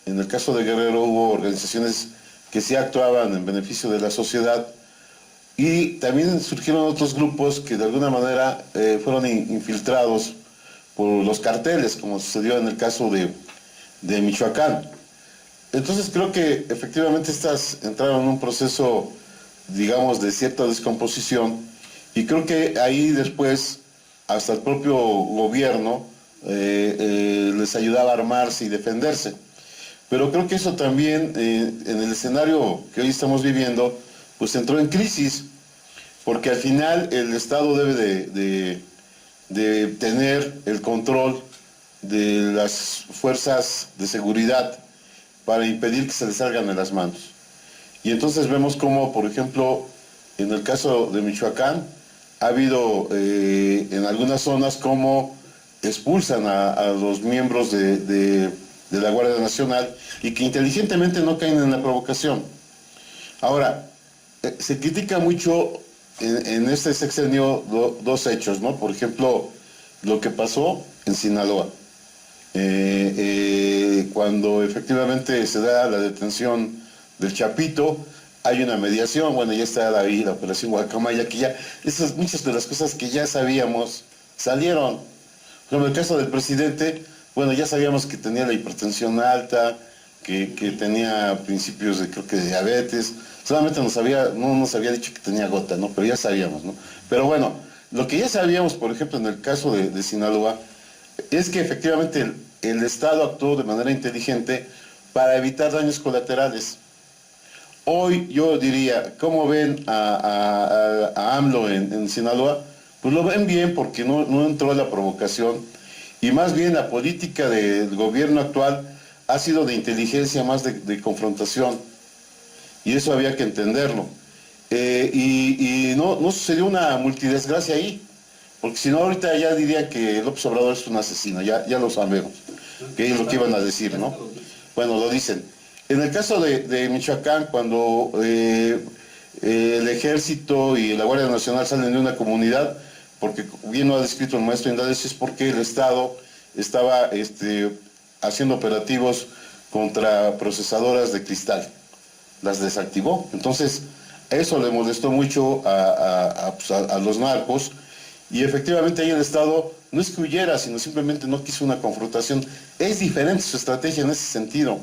en el caso de Guerrero hubo organizaciones que sí actuaban en beneficio de la sociedad y también surgieron otros grupos que de alguna manera fueron infiltrados por los carteles, como sucedió en el caso de Michoacán. Entonces creo que efectivamente estas entraron en un proceso, digamos, de cierta descomposición y creo que ahí después hasta el propio gobierno les ayudaba a armarse y defenderse. Pero creo que eso también en el escenario que hoy estamos viviendo pues entró en crisis porque al final el Estado debe de tener el control de las fuerzas de seguridad para impedir que se les salgan de las manos. Y entonces vemos como, por ejemplo, en el caso de Michoacán, ha habido en algunas zonas como expulsan a los miembros de la Guardia Nacional y que inteligentemente no caen en la provocación. Ahora, se critica mucho en este sexenio dos hechos, ¿no? Por ejemplo, lo que pasó en Sinaloa. Cuando efectivamente se da la detención del Chapito, hay una mediación, bueno, ya está ahí la operación Guacamaya, que ya, muchas de las cosas que ya sabíamos salieron. Como el caso del presidente, bueno, ya sabíamos que tenía la hipertensión alta, que tenía principios creo que de diabetes, solamente no nos había dicho que tenía gota, ¿no? Pero ya sabíamos, ¿no? Pero bueno, lo que ya sabíamos, por ejemplo, en el caso de Sinaloa, es que efectivamente el Estado actuó de manera inteligente para evitar daños colaterales. Hoy yo diría, ¿cómo ven a AMLO en Sinaloa? Pues lo ven bien porque no entró la provocación y más bien la política del gobierno actual ha sido de inteligencia más de confrontación y eso había que entenderlo. Y no sucedió una multidesgracia ahí. Porque si no, ahorita ya diría que López Obrador es un asesino, ya lo sabemos, que es lo que iban a decir, ¿no? Bueno, lo dicen. En el caso de Michoacán, cuando el ejército y la Guardia Nacional salen de una comunidad, porque bien lo ha descrito el maestro Indales, es porque el Estado estaba haciendo operativos contra procesadoras de cristal, las desactivó. Entonces, eso le molestó mucho a los narcos. Y efectivamente ahí el Estado no es que huyera, sino simplemente no quiso una confrontación. Es diferente su estrategia en ese sentido.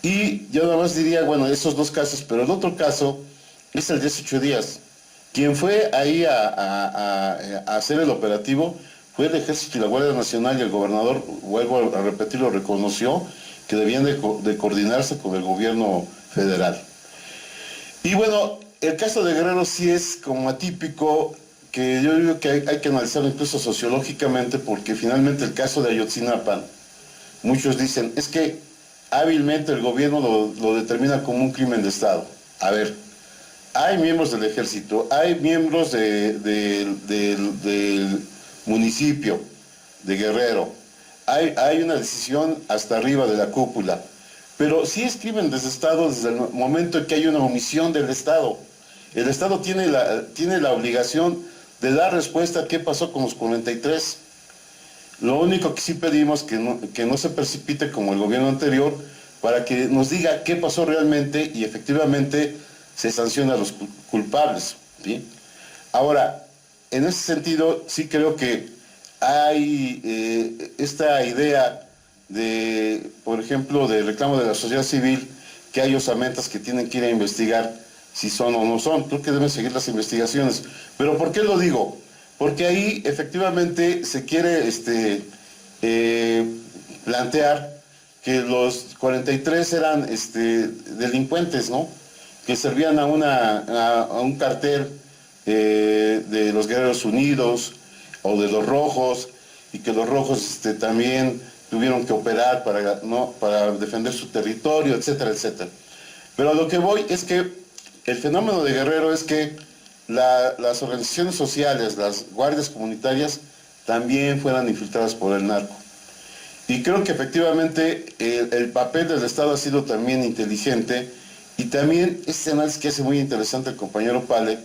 Y yo nada más diría, bueno, esos dos casos, pero el otro caso es el de 18 días. Quien fue ahí a hacer el operativo fue el Ejército y la Guardia Nacional y el gobernador, vuelvo a repetir, lo reconoció que debían de coordinarse con el gobierno federal. Y bueno, el caso de Guerrero sí es como atípico, que yo digo que hay que analizarlo incluso sociológicamente, porque finalmente el caso de Ayotzinapa, muchos dicen, es que hábilmente el gobierno lo determina como un crimen de Estado. A ver, hay miembros del ejército, hay miembros del municipio de Guerrero, hay una decisión hasta arriba de la cúpula, pero sí es crimen de Estado desde el momento en que hay una omisión del Estado. El Estado tiene la obligación de dar respuesta a qué pasó con los 43. Lo único que sí pedimos que no se precipite como el gobierno anterior, para que nos diga qué pasó realmente y efectivamente se sanciona a los culpables, ¿sí? Ahora, en ese sentido, sí creo que hay esta idea de, por ejemplo, del reclamo de la sociedad civil, que hay osamentas que tienen que ir a investigar si son o no son. Creo que deben seguir las investigaciones. Pero ¿por qué lo digo? Porque ahí efectivamente se quiere plantear que los 43 eran delincuentes, ¿no? Que servían a un cartel de los Guerreros Unidos o de los Rojos, y que los Rojos también tuvieron que operar para defender su territorio, etcétera, etcétera. Pero a lo que voy es que el fenómeno de Guerrero es que las organizaciones sociales, las guardias comunitarias, también fueran infiltradas por el narco. Y creo que efectivamente el papel del Estado ha sido también inteligente, y también este análisis que hace muy interesante el compañero Pale,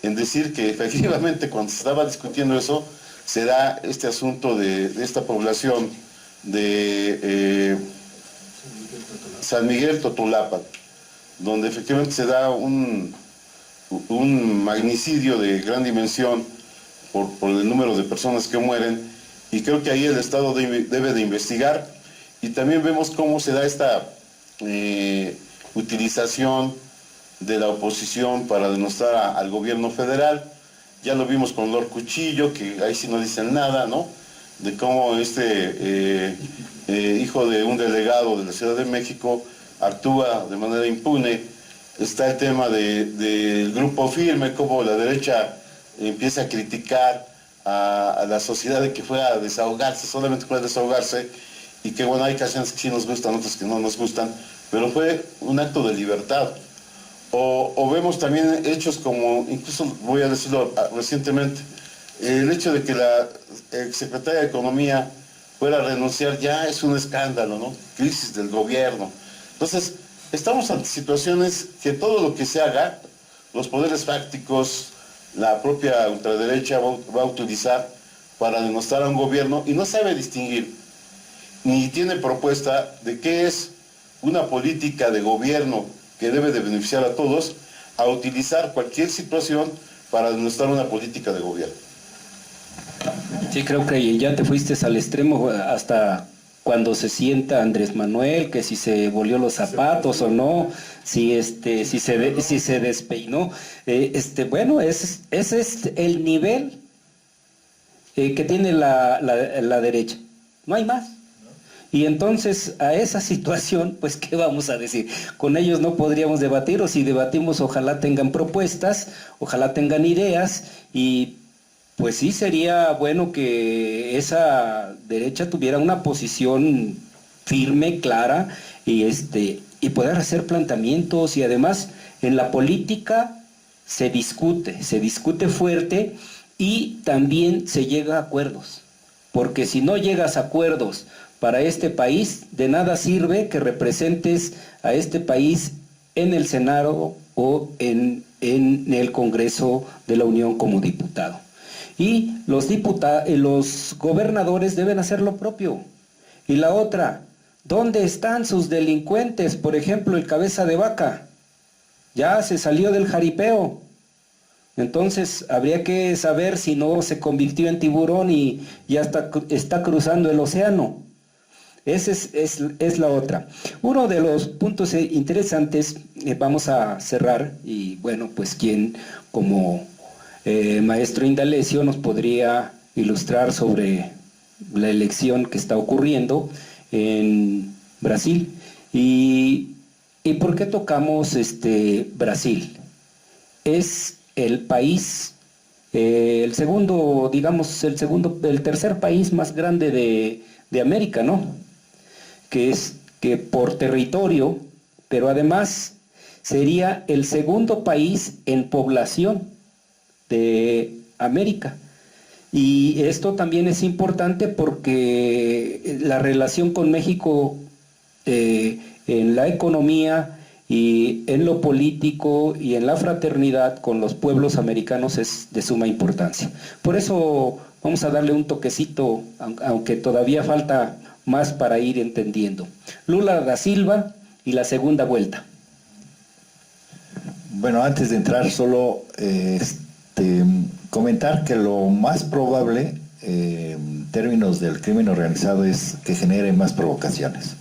en decir que efectivamente cuando se estaba discutiendo eso, se da este asunto de esta población de San Miguel Totolapan, donde efectivamente se da un magnicidio de gran dimensión por el número de personas que mueren, y creo que ahí el Estado debe de investigar. Y también vemos cómo se da esta utilización de la oposición para denostar al gobierno federal. Ya lo vimos con Lord Cuchillo, que ahí sí no dicen nada, ¿no? De cómo hijo de un delegado de la Ciudad de México actúa de manera impune. Está el tema del Grupo Firme, cómo la derecha empieza a criticar a la sociedad de que fue a desahogarse, solamente fue a desahogarse, y que bueno, hay canciones que sí nos gustan, otras que no nos gustan, pero fue un acto de libertad. O vemos también hechos como, incluso voy a decirlo recientemente, el hecho de que la secretaria de Economía fuera a renunciar ya es un escándalo, ¿no? Crisis del gobierno. Entonces, estamos ante situaciones que todo lo que se haga, los poderes fácticos, la propia ultraderecha va a utilizar para denostar a un gobierno, y no sabe distinguir, ni tiene propuesta de qué es una política de gobierno que debe de beneficiar a todos, a utilizar cualquier situación para denostar una política de gobierno.
Sí, creo que ya te fuiste al extremo hasta cuando se sienta Andrés Manuel, que si se volvió los zapatos o no, si se despeinó. Bueno, ese es el nivel que tiene la derecha. No hay más. Y entonces a esa situación, pues ¿qué vamos a decir? Con ellos no podríamos debatir, o si debatimos ojalá tengan propuestas, ojalá tengan ideas, y pues sí sería bueno que esa derecha tuviera una posición firme, clara, y poder hacer planteamientos. Y además en la política se discute fuerte, y también se llega a acuerdos, porque si no llegas a acuerdos para este país, de nada sirve que representes a este país en el Senado o en el Congreso de la Unión como diputado. Y los gobernadores deben hacer lo propio. Y la otra, ¿dónde están sus delincuentes? Por ejemplo, el Cabeza de Vaca, ya se salió del jaripeo. Entonces habría que saber si no se convirtió en tiburón y ya está cruzando el océano. Esa es la otra. Uno de los puntos interesantes, vamos a cerrar, y bueno, pues quien como maestro Indalecio nos podría ilustrar sobre la elección que está ocurriendo en Brasil. ¿Y por qué tocamos Brasil? Es el país, el tercer país más grande de América, ¿no? Que por territorio, pero además sería el segundo país en población de América. Y esto también es importante porque la relación con México en la economía y en lo político y en la fraternidad con los pueblos americanos es de suma importancia. Por eso vamos a darle un toquecito, aunque todavía falta más para ir entendiendo. Lula da Silva y la segunda vuelta.
Bueno, antes de entrar, solo comentar que lo más probable en términos del crimen organizado es que genere más provocaciones.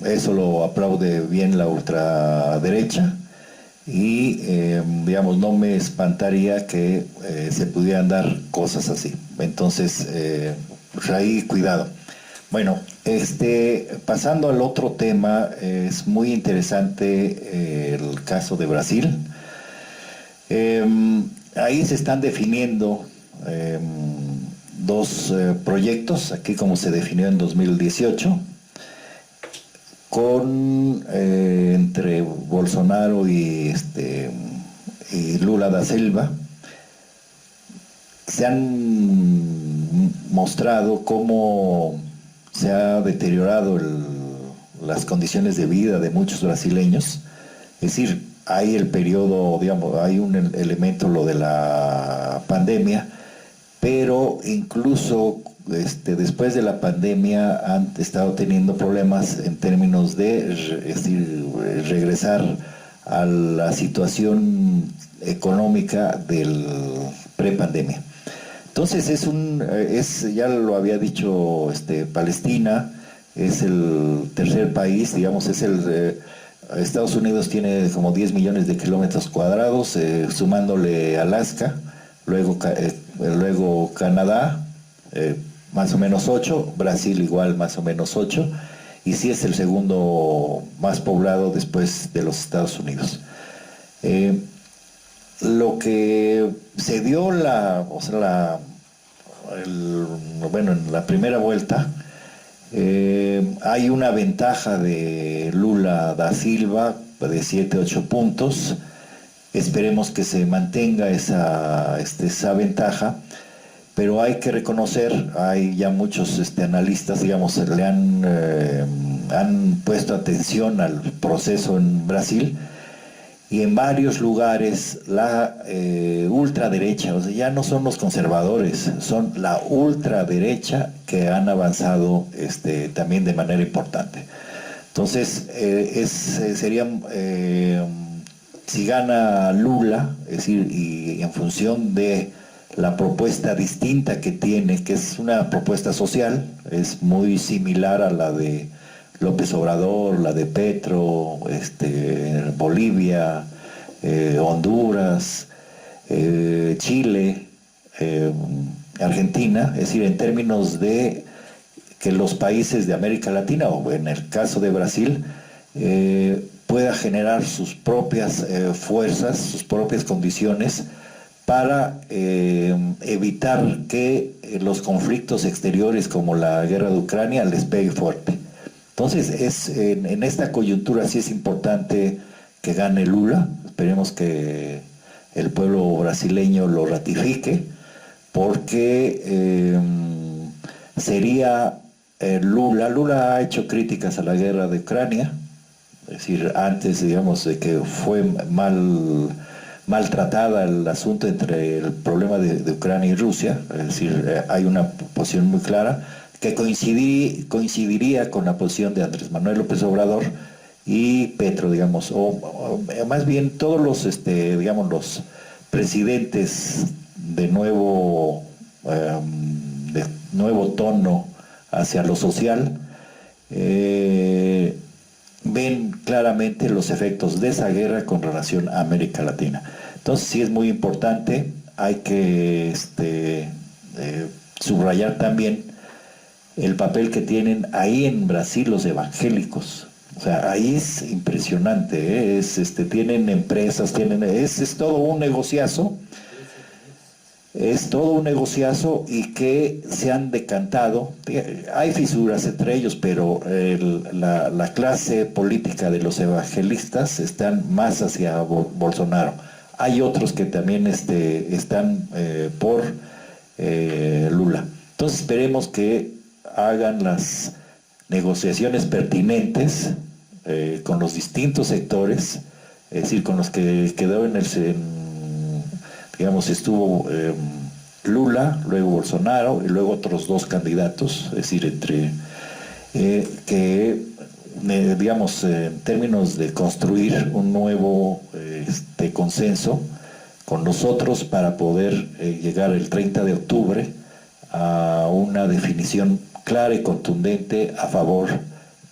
Eso lo aplaude bien la ultraderecha y, digamos, no me espantaría que se pudieran dar cosas así. Entonces, pues ahí cuidado. Bueno, pasando al otro tema, es muy interesante el caso de Brasil. Ahí se están definiendo dos proyectos, aquí como se definió en 2018, entre Bolsonaro y Lula da Silva. Se han mostrado cómo se ha deteriorado las condiciones de vida de muchos brasileños. Es decir, hay el periodo, digamos, hay un elemento, lo de la pandemia, pero incluso después de la pandemia han estado teniendo problemas en términos de regresar a la situación económica del prepandemia. Entonces ya lo había dicho Palestina, es el tercer país, digamos, Estados Unidos tiene como 10 millones de kilómetros cuadrados, sumándole Alaska, luego Canadá, más o menos 8, Brasil igual más o menos 8, y sí es el segundo más poblado después de los Estados Unidos. Lo que se dio en la primera vuelta, hay una ventaja de Lula da Silva de 7-8 puntos. Esperemos que se mantenga esa ventaja, pero hay que reconocer, hay ya muchos analistas, digamos, han puesto atención al proceso en Brasil, y en varios lugares la ultraderecha, o sea, ya no son los conservadores, son la ultraderecha que han avanzado también de manera importante. Entonces, sería, si gana Lula, es decir, y en función de la propuesta distinta que tiene, que es una propuesta social, es muy similar a la de López Obrador, la de Petro, Bolivia, Honduras, Chile, Argentina, es decir, en términos de que los países de América Latina, o en el caso de Brasil, pueda generar sus propias fuerzas, sus propias condiciones para evitar que los conflictos exteriores como la guerra de Ucrania les pegue fuerte. Entonces, en esta coyuntura sí es importante que gane Lula. Esperemos que el pueblo brasileño lo ratifique, porque sería Lula ha hecho críticas a la guerra de Ucrania, es decir, antes, digamos, de que fue maltratada el asunto entre el problema de Ucrania y Rusia, es decir, hay una posición muy clara que coincidiría con la posición de Andrés Manuel López Obrador y Petro, digamos, o más bien todos los, digamos, los presidentes de nuevo tono hacia lo social, ven claramente los efectos de esa guerra con relación a América Latina. Entonces sí es muy importante, hay que subrayar también el papel que tienen ahí en Brasil los evangélicos. O sea, ahí es impresionante, ¿eh? Tienen empresas, es todo un negociazo. Es todo un negociazo y que se han decantado. Hay fisuras entre ellos, pero la clase política de los evangelistas están más hacia Bolsonaro. Hay otros que también están por Lula. Entonces esperemos que hagan las negociaciones pertinentes con los distintos sectores, es decir, con los que quedó digamos, estuvo Lula, luego Bolsonaro y luego otros dos candidatos, es decir, digamos, en términos de construir un nuevo consenso con nosotros para poder llegar el 30 de octubre a una definición clara y contundente a favor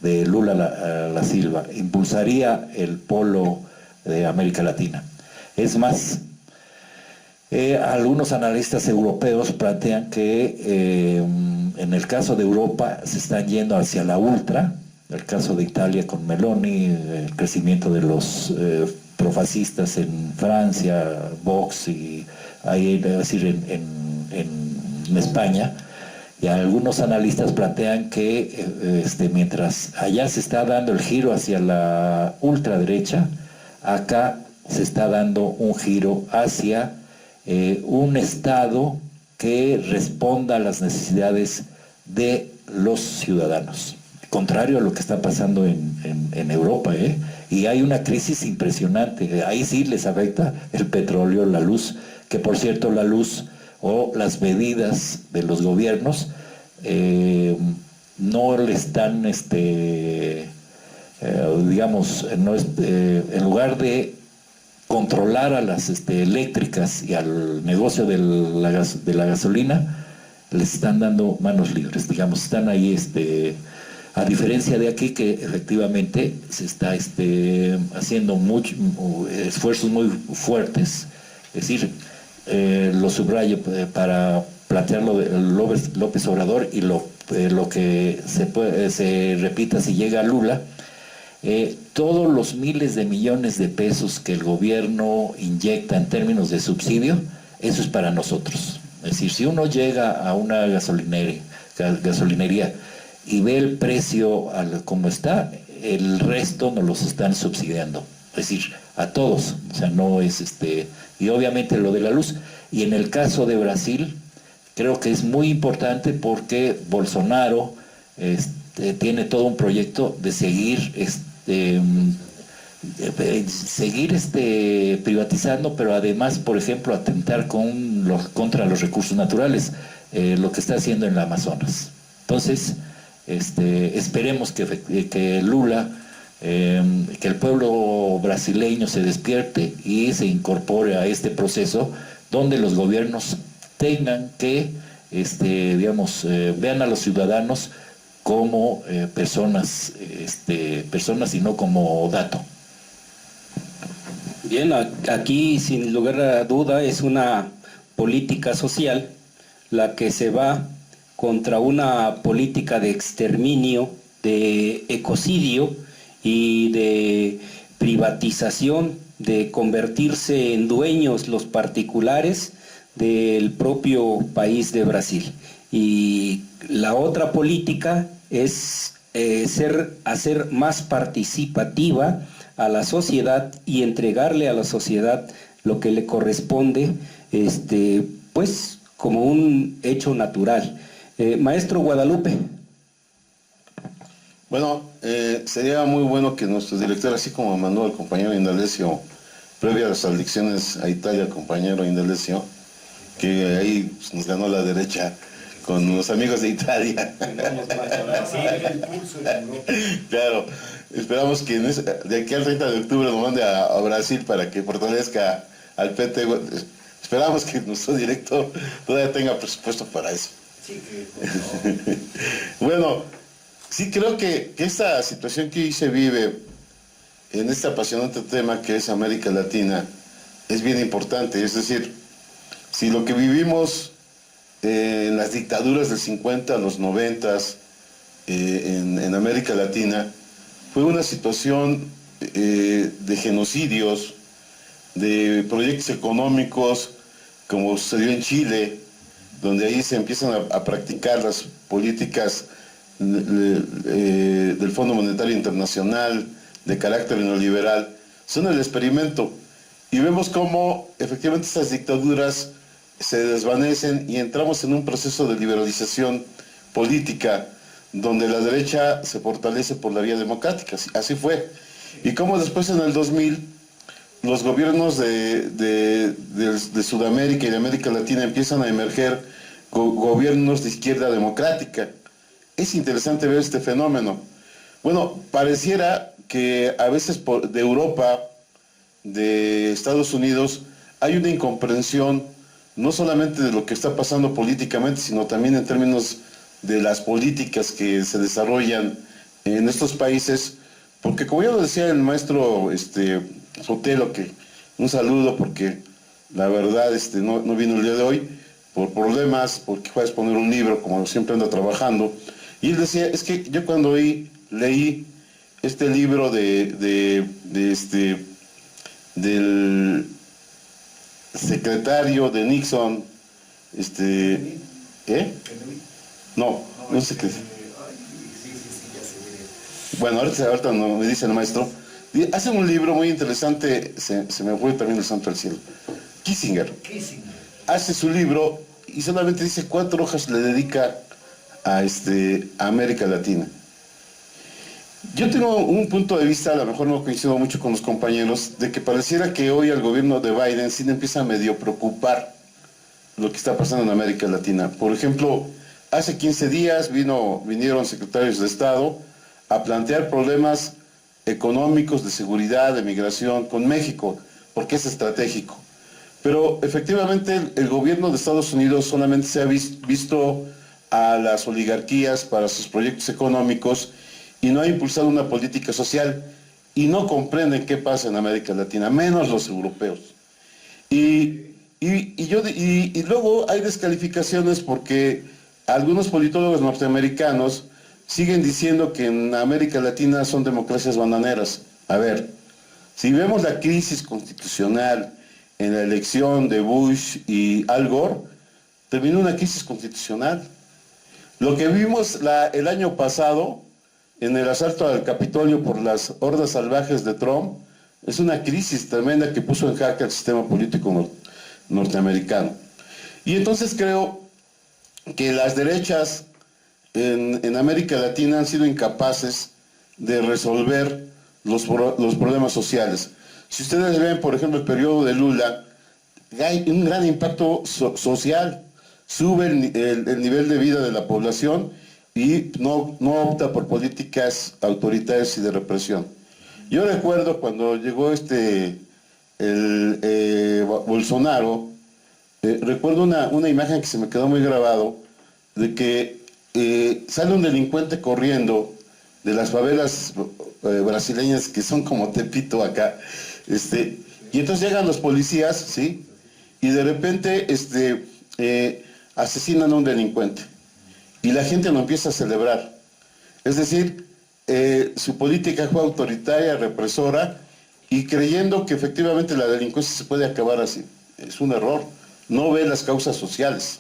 de Lula da Silva. Impulsaría el polo de América Latina. Es más, algunos analistas europeos plantean que en el caso de Europa se están yendo hacia la ultra, el caso de Italia con Meloni, el crecimiento de los profascistas en Francia, Vox, y ahí, es decir, en España, y algunos analistas plantean que mientras allá se está dando el giro hacia la ultraderecha, acá se está dando un giro hacia un Estado que responda a las necesidades de los ciudadanos, contrario a lo que está pasando en Europa, y hay una crisis impresionante. Ahí sí les afecta el petróleo, la luz, que por cierto la luz o las medidas de los gobiernos no le están, digamos, en lugar de controlar a las eléctricas y al negocio de la gasolina, les están dando manos libres, digamos, están ahí, a diferencia de aquí, que efectivamente se está haciendo esfuerzos muy fuertes, es decir, lo subrayo para plantearlo de López Obrador, y lo que se repita si llega a Lula. Todos los miles de millones de pesos que el gobierno inyecta en términos de subsidio, eso es para nosotros. Es decir, si uno llega a una gasolinería y ve el precio como está, el resto nos los están subsidiando. Es decir, a todos. O sea, no es y obviamente lo de la luz. Y en el caso de Brasil, creo que es muy importante porque Bolsonaro tiene todo un proyecto de seguir privatizando, pero además, por ejemplo, atentar contra los recursos naturales, lo que está haciendo en la Amazonas. Entonces, esperemos que Lula, que el pueblo brasileño se despierte y se incorpore a este proceso donde los gobiernos tengan que, digamos, vean a los ciudadanos como personas y no como dato.
Bien, aquí sin lugar a duda es una política social la que se va contra una política de exterminio, de ecocidio y de privatización, de convertirse en dueños los particulares del propio país de Brasil. Y la otra política es hacer más participativa a la sociedad y entregarle a la sociedad lo que le corresponde, pues como un hecho natural. Maestro Guadalupe.
Bueno, sería muy bueno que nuestro director, así como mandó al compañero Indalecio, previa a las elecciones a Italia, el compañero Indalecio, que ahí nos ganó la derecha con los amigos de Italia. Claro, esperamos que de aquí al 30 de octubre nos mande a Brasil para que fortalezca al PT. Esperamos que nuestro director todavía tenga presupuesto para eso. Sí, bueno, sí creo que esta situación que hoy se vive en este apasionante tema que es América Latina es bien importante. Es decir, si lo que vivimos en las dictaduras del 50 a los 90 en América Latina, fue una situación de genocidios, de proyectos económicos, como sucedió en Chile, donde ahí se empiezan a practicar las políticas del Fondo Monetario Internacional de carácter neoliberal. Son el experimento. Y vemos cómo efectivamente estas dictaduras se desvanecen y entramos en un proceso de liberalización política donde la derecha se fortalece por la vía democrática. Así fue. Y cómo después en el 2000 los gobiernos de Sudamérica y de América Latina empiezan a emerger gobiernos de izquierda democrática. Es interesante ver este fenómeno. Bueno, pareciera que a veces de Europa, de Estados Unidos, hay una incomprensión no solamente de lo que está pasando políticamente, sino también en términos de las políticas que se desarrollan en estos países, porque como ya lo decía el maestro Sotelo, que un saludo porque la verdad no vino el día de hoy por problemas, porque fue a exponer un libro, como siempre anda trabajando, y él decía, es que yo cuando leí este libro del secretario de Nixon, no sé qué. Bueno, ahorita no, me dice el maestro. Hace un libro muy interesante, se me fue también el santo al cielo. Kissinger. Hace su libro y solamente dice 4 hojas le dedica a América Latina. Yo tengo un punto de vista, a lo mejor no coincido mucho con los compañeros, de que pareciera que hoy al gobierno de Biden sí le empieza a medio preocupar lo que está pasando en América Latina. Por ejemplo, hace 15 días vinieron secretarios de Estado a plantear problemas económicos, de seguridad, de migración con México, porque es estratégico. Pero efectivamente el gobierno de Estados Unidos solamente se ha visto a las oligarquías para sus proyectos económicos y no ha impulsado una política social y no comprenden qué pasa en América Latina, menos los europeos. Y luego hay descalificaciones porque algunos politólogos norteamericanos siguen diciendo que en América Latina son democracias bananeras. A ver, si vemos la crisis constitucional en la elección de Bush y Al Gore, terminó una crisis constitucional. Lo que vimos el año pasado en el asalto al Capitolio por las hordas salvajes de Trump es una crisis tremenda que puso en jaque al sistema político norteamericano. Y entonces creo que las derechas en América Latina han sido incapaces de resolver los problemas sociales. Si ustedes ven, por ejemplo, el periodo de Lula, hay un gran impacto social, sube el nivel de vida de la población y no opta por políticas autoritarias y de represión. Yo recuerdo cuando llegó Bolsonaro, recuerdo una imagen que se me quedó muy grabado, de que sale un delincuente corriendo de las favelas brasileñas que son como Tepito acá, y entonces llegan los policías, ¿sí? Y de repente asesinan a un delincuente y la gente lo empieza a celebrar. Es decir, su política fue autoritaria, represora, y creyendo que efectivamente la delincuencia se puede acabar así. Es un error, no ve las causas sociales.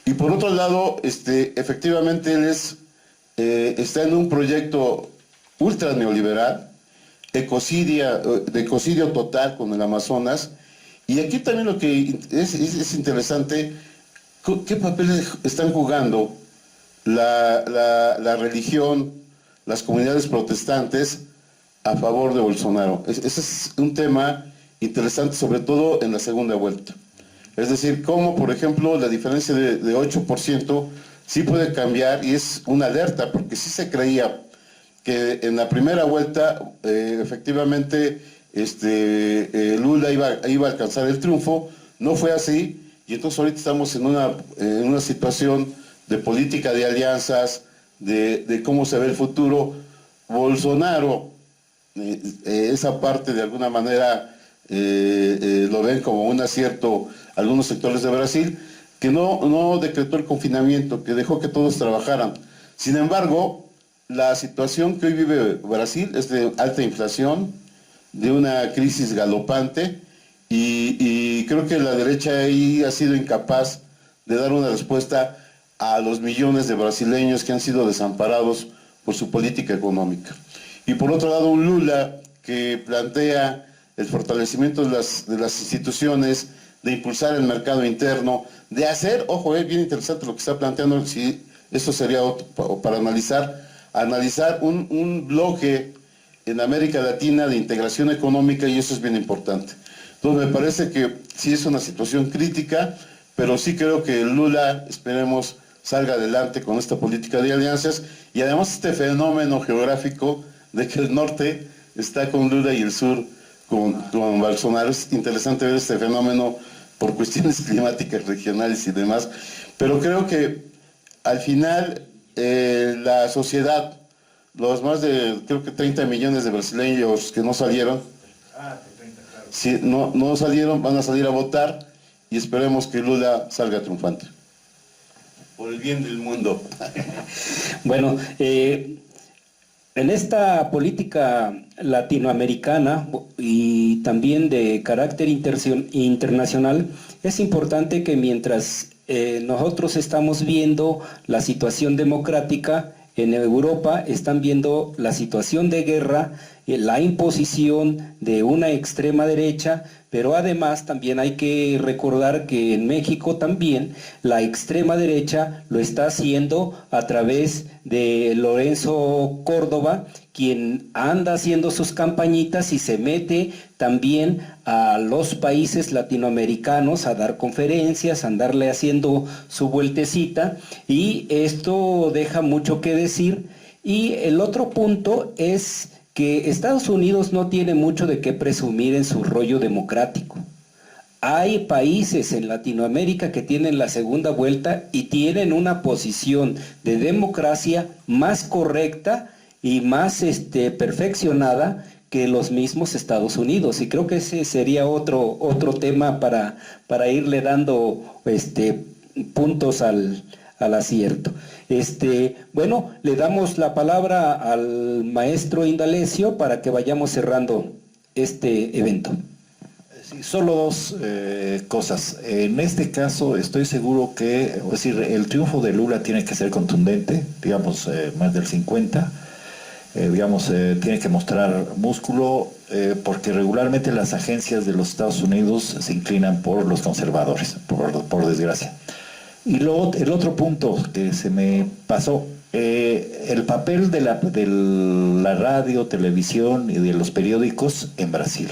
Y por otro lado, efectivamente él está en un proyecto ultra neoliberal, de ecocidio total con el Amazonas. Y aquí también lo que es interesante, ¿qué papel están jugando la religión, las comunidades protestantes a favor de Bolsonaro? Ese es un tema interesante, sobre todo en la segunda vuelta. Es decir, cómo, por ejemplo, la diferencia de 8% sí puede cambiar, y es una alerta, porque sí se creía que en la primera vuelta efectivamente Lula iba a alcanzar el triunfo. No fue así, y entonces ahorita estamos en una situación de política de alianzas, de cómo se ve el futuro. Bolsonaro, esa parte de alguna manera lo ven como un acierto algunos sectores de Brasil, que no decretó el confinamiento, que dejó que todos trabajaran. Sin embargo, la situación que hoy vive Brasil es de alta inflación, de una crisis galopante, y creo que la derecha ahí ha sido incapaz de dar una respuesta a los millones de brasileños que han sido desamparados por su política económica. Y por otro lado, un Lula que plantea el fortalecimiento de las instituciones, de impulsar el mercado interno, de hacer, ojo, es bien interesante lo que está planteando, si esto sería para analizar un bloque en América Latina de integración económica, y eso es bien importante. Entonces me parece que sí es una situación crítica, pero sí creo que Lula, esperemos, salga adelante con esta política de alianzas, y además este fenómeno geográfico de que el norte está con Lula y el sur con Bolsonaro. Es interesante ver este fenómeno por cuestiones climáticas regionales y demás, pero creo que al final la sociedad, los más de creo que 30 millones de brasileños que no salieron, si no salieron, van a salir a votar, y esperemos que Lula salga triunfante por el bien del mundo.
Bueno, en esta política latinoamericana y también de carácter internacional, es importante que mientras nosotros estamos viendo la situación democrática, en Europa están viendo la situación de guerra, la imposición de una extrema derecha, pero además también hay que recordar que en México también la extrema derecha lo está haciendo a través de Lorenzo Córdoba, quien anda haciendo sus campañitas y se mete también a los países latinoamericanos a dar conferencias, a andarle haciendo su vueltecita, y esto deja mucho que decir. Y el otro punto es que Estados Unidos no tiene mucho de qué presumir en su rollo democrático. Hay países en Latinoamérica que tienen la segunda vuelta y tienen una posición de democracia más correcta y más perfeccionada que los mismos Estados Unidos. Y creo que ese sería otro tema para irle dando puntos al acierto. Bueno, le damos la palabra al maestro Indalecio para que vayamos cerrando este evento.
Sí, solo dos cosas. En este caso estoy seguro que, es decir, el triunfo de Lula tiene que ser contundente, digamos, más del 50, tiene que mostrar músculo, porque regularmente las agencias de los Estados Unidos se inclinan por los conservadores, por desgracia. Y el otro punto que se me pasó, el papel de la radio, televisión y de los periódicos en Brasil.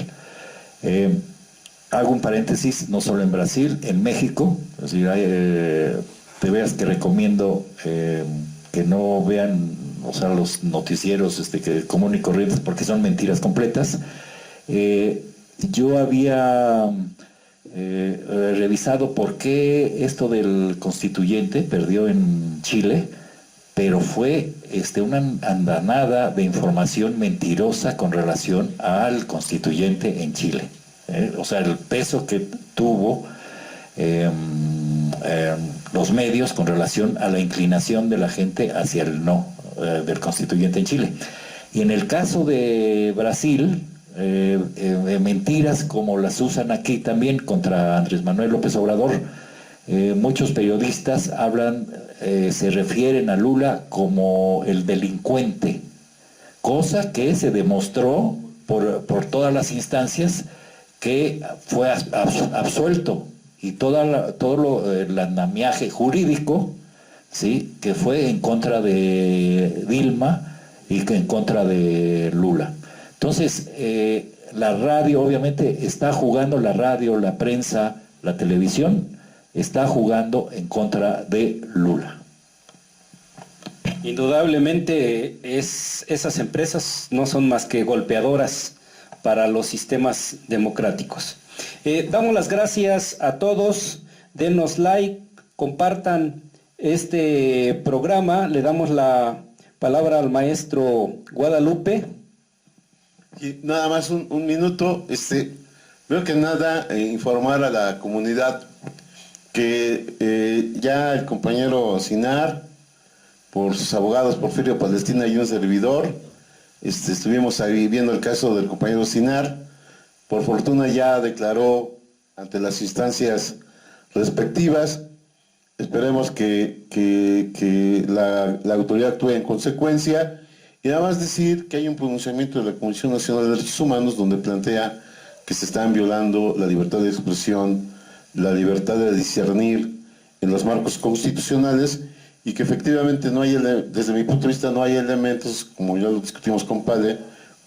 Hago un paréntesis, no solo en Brasil, en México, es decir, de veras que recomiendo que no vean, o sea, los noticieros que común y corrientes, porque son mentiras completas. Yo había revisado por qué esto del constituyente perdió en Chile, pero fue una andanada de información mentirosa con relación al constituyente en Chile. O sea, el peso que tuvo los medios con relación a la inclinación de la gente hacia el no del constituyente en Chile. Y en el caso de Brasil, mentiras como las usan aquí también contra Andrés Manuel López Obrador. Muchos periodistas se refieren a Lula como el delincuente, cosa que se demostró por todas las instancias que fue absuelto, y todo el andamiaje jurídico, ¿sí?, que fue en contra de Dilma y que en contra de Lula. Entonces, la radio obviamente está jugando, la radio, la prensa, la televisión, está jugando en contra de Lula.
Indudablemente esas empresas no son más que golpeadoras para los sistemas democráticos. Damos las gracias a todos, denos like, compartan este programa. Le damos la palabra al maestro Guadalupe.
Y nada más un minuto, creo que nada, informar a la comunidad que ya el compañero Sinar, por sus abogados Porfirio Palestina y un servidor, estuvimos ahí viendo el caso del compañero Sinar. Por fortuna ya declaró ante las instancias respectivas. Esperemos que la autoridad actúe en consecuencia. Y nada más decir que hay un pronunciamiento de la Comisión Nacional de Derechos Humanos donde plantea que se están violando la libertad de expresión, la libertad de discernir en los marcos constitucionales, y que efectivamente no hay, desde mi punto de vista, no hay elementos, como ya lo discutimos con Pale,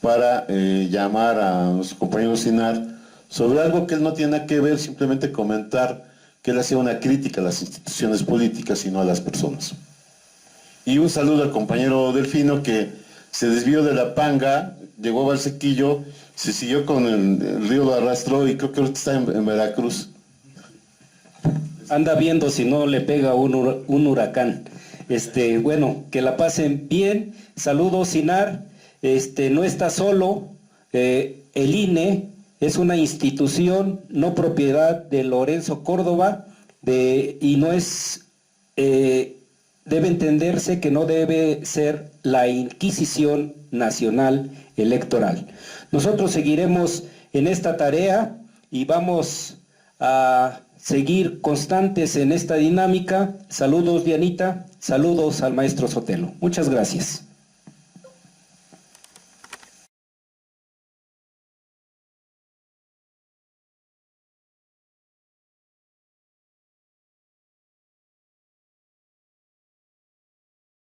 para llamar a nuestro compañero Sinar sobre algo que él no tiene nada que ver, simplemente comentar que él hacía una crítica a las instituciones políticas y no a las personas. Y un saludo al compañero Delfino, que se desvió de la Panga, llegó a Valsequillo, se siguió con el río, lo arrastró y creo que ahorita está en Veracruz.
Anda viendo si no le pega un huracán. Bueno, que la pasen bien. Saludos, Sinar. No está solo. El INE es una institución no propiedad de Lorenzo Córdoba y no es... debe entenderse que no debe ser la Inquisición Nacional Electoral. Nosotros seguiremos en esta tarea y vamos a seguir constantes en esta dinámica. Saludos, Dianita. Saludos al maestro Sotelo. Muchas gracias.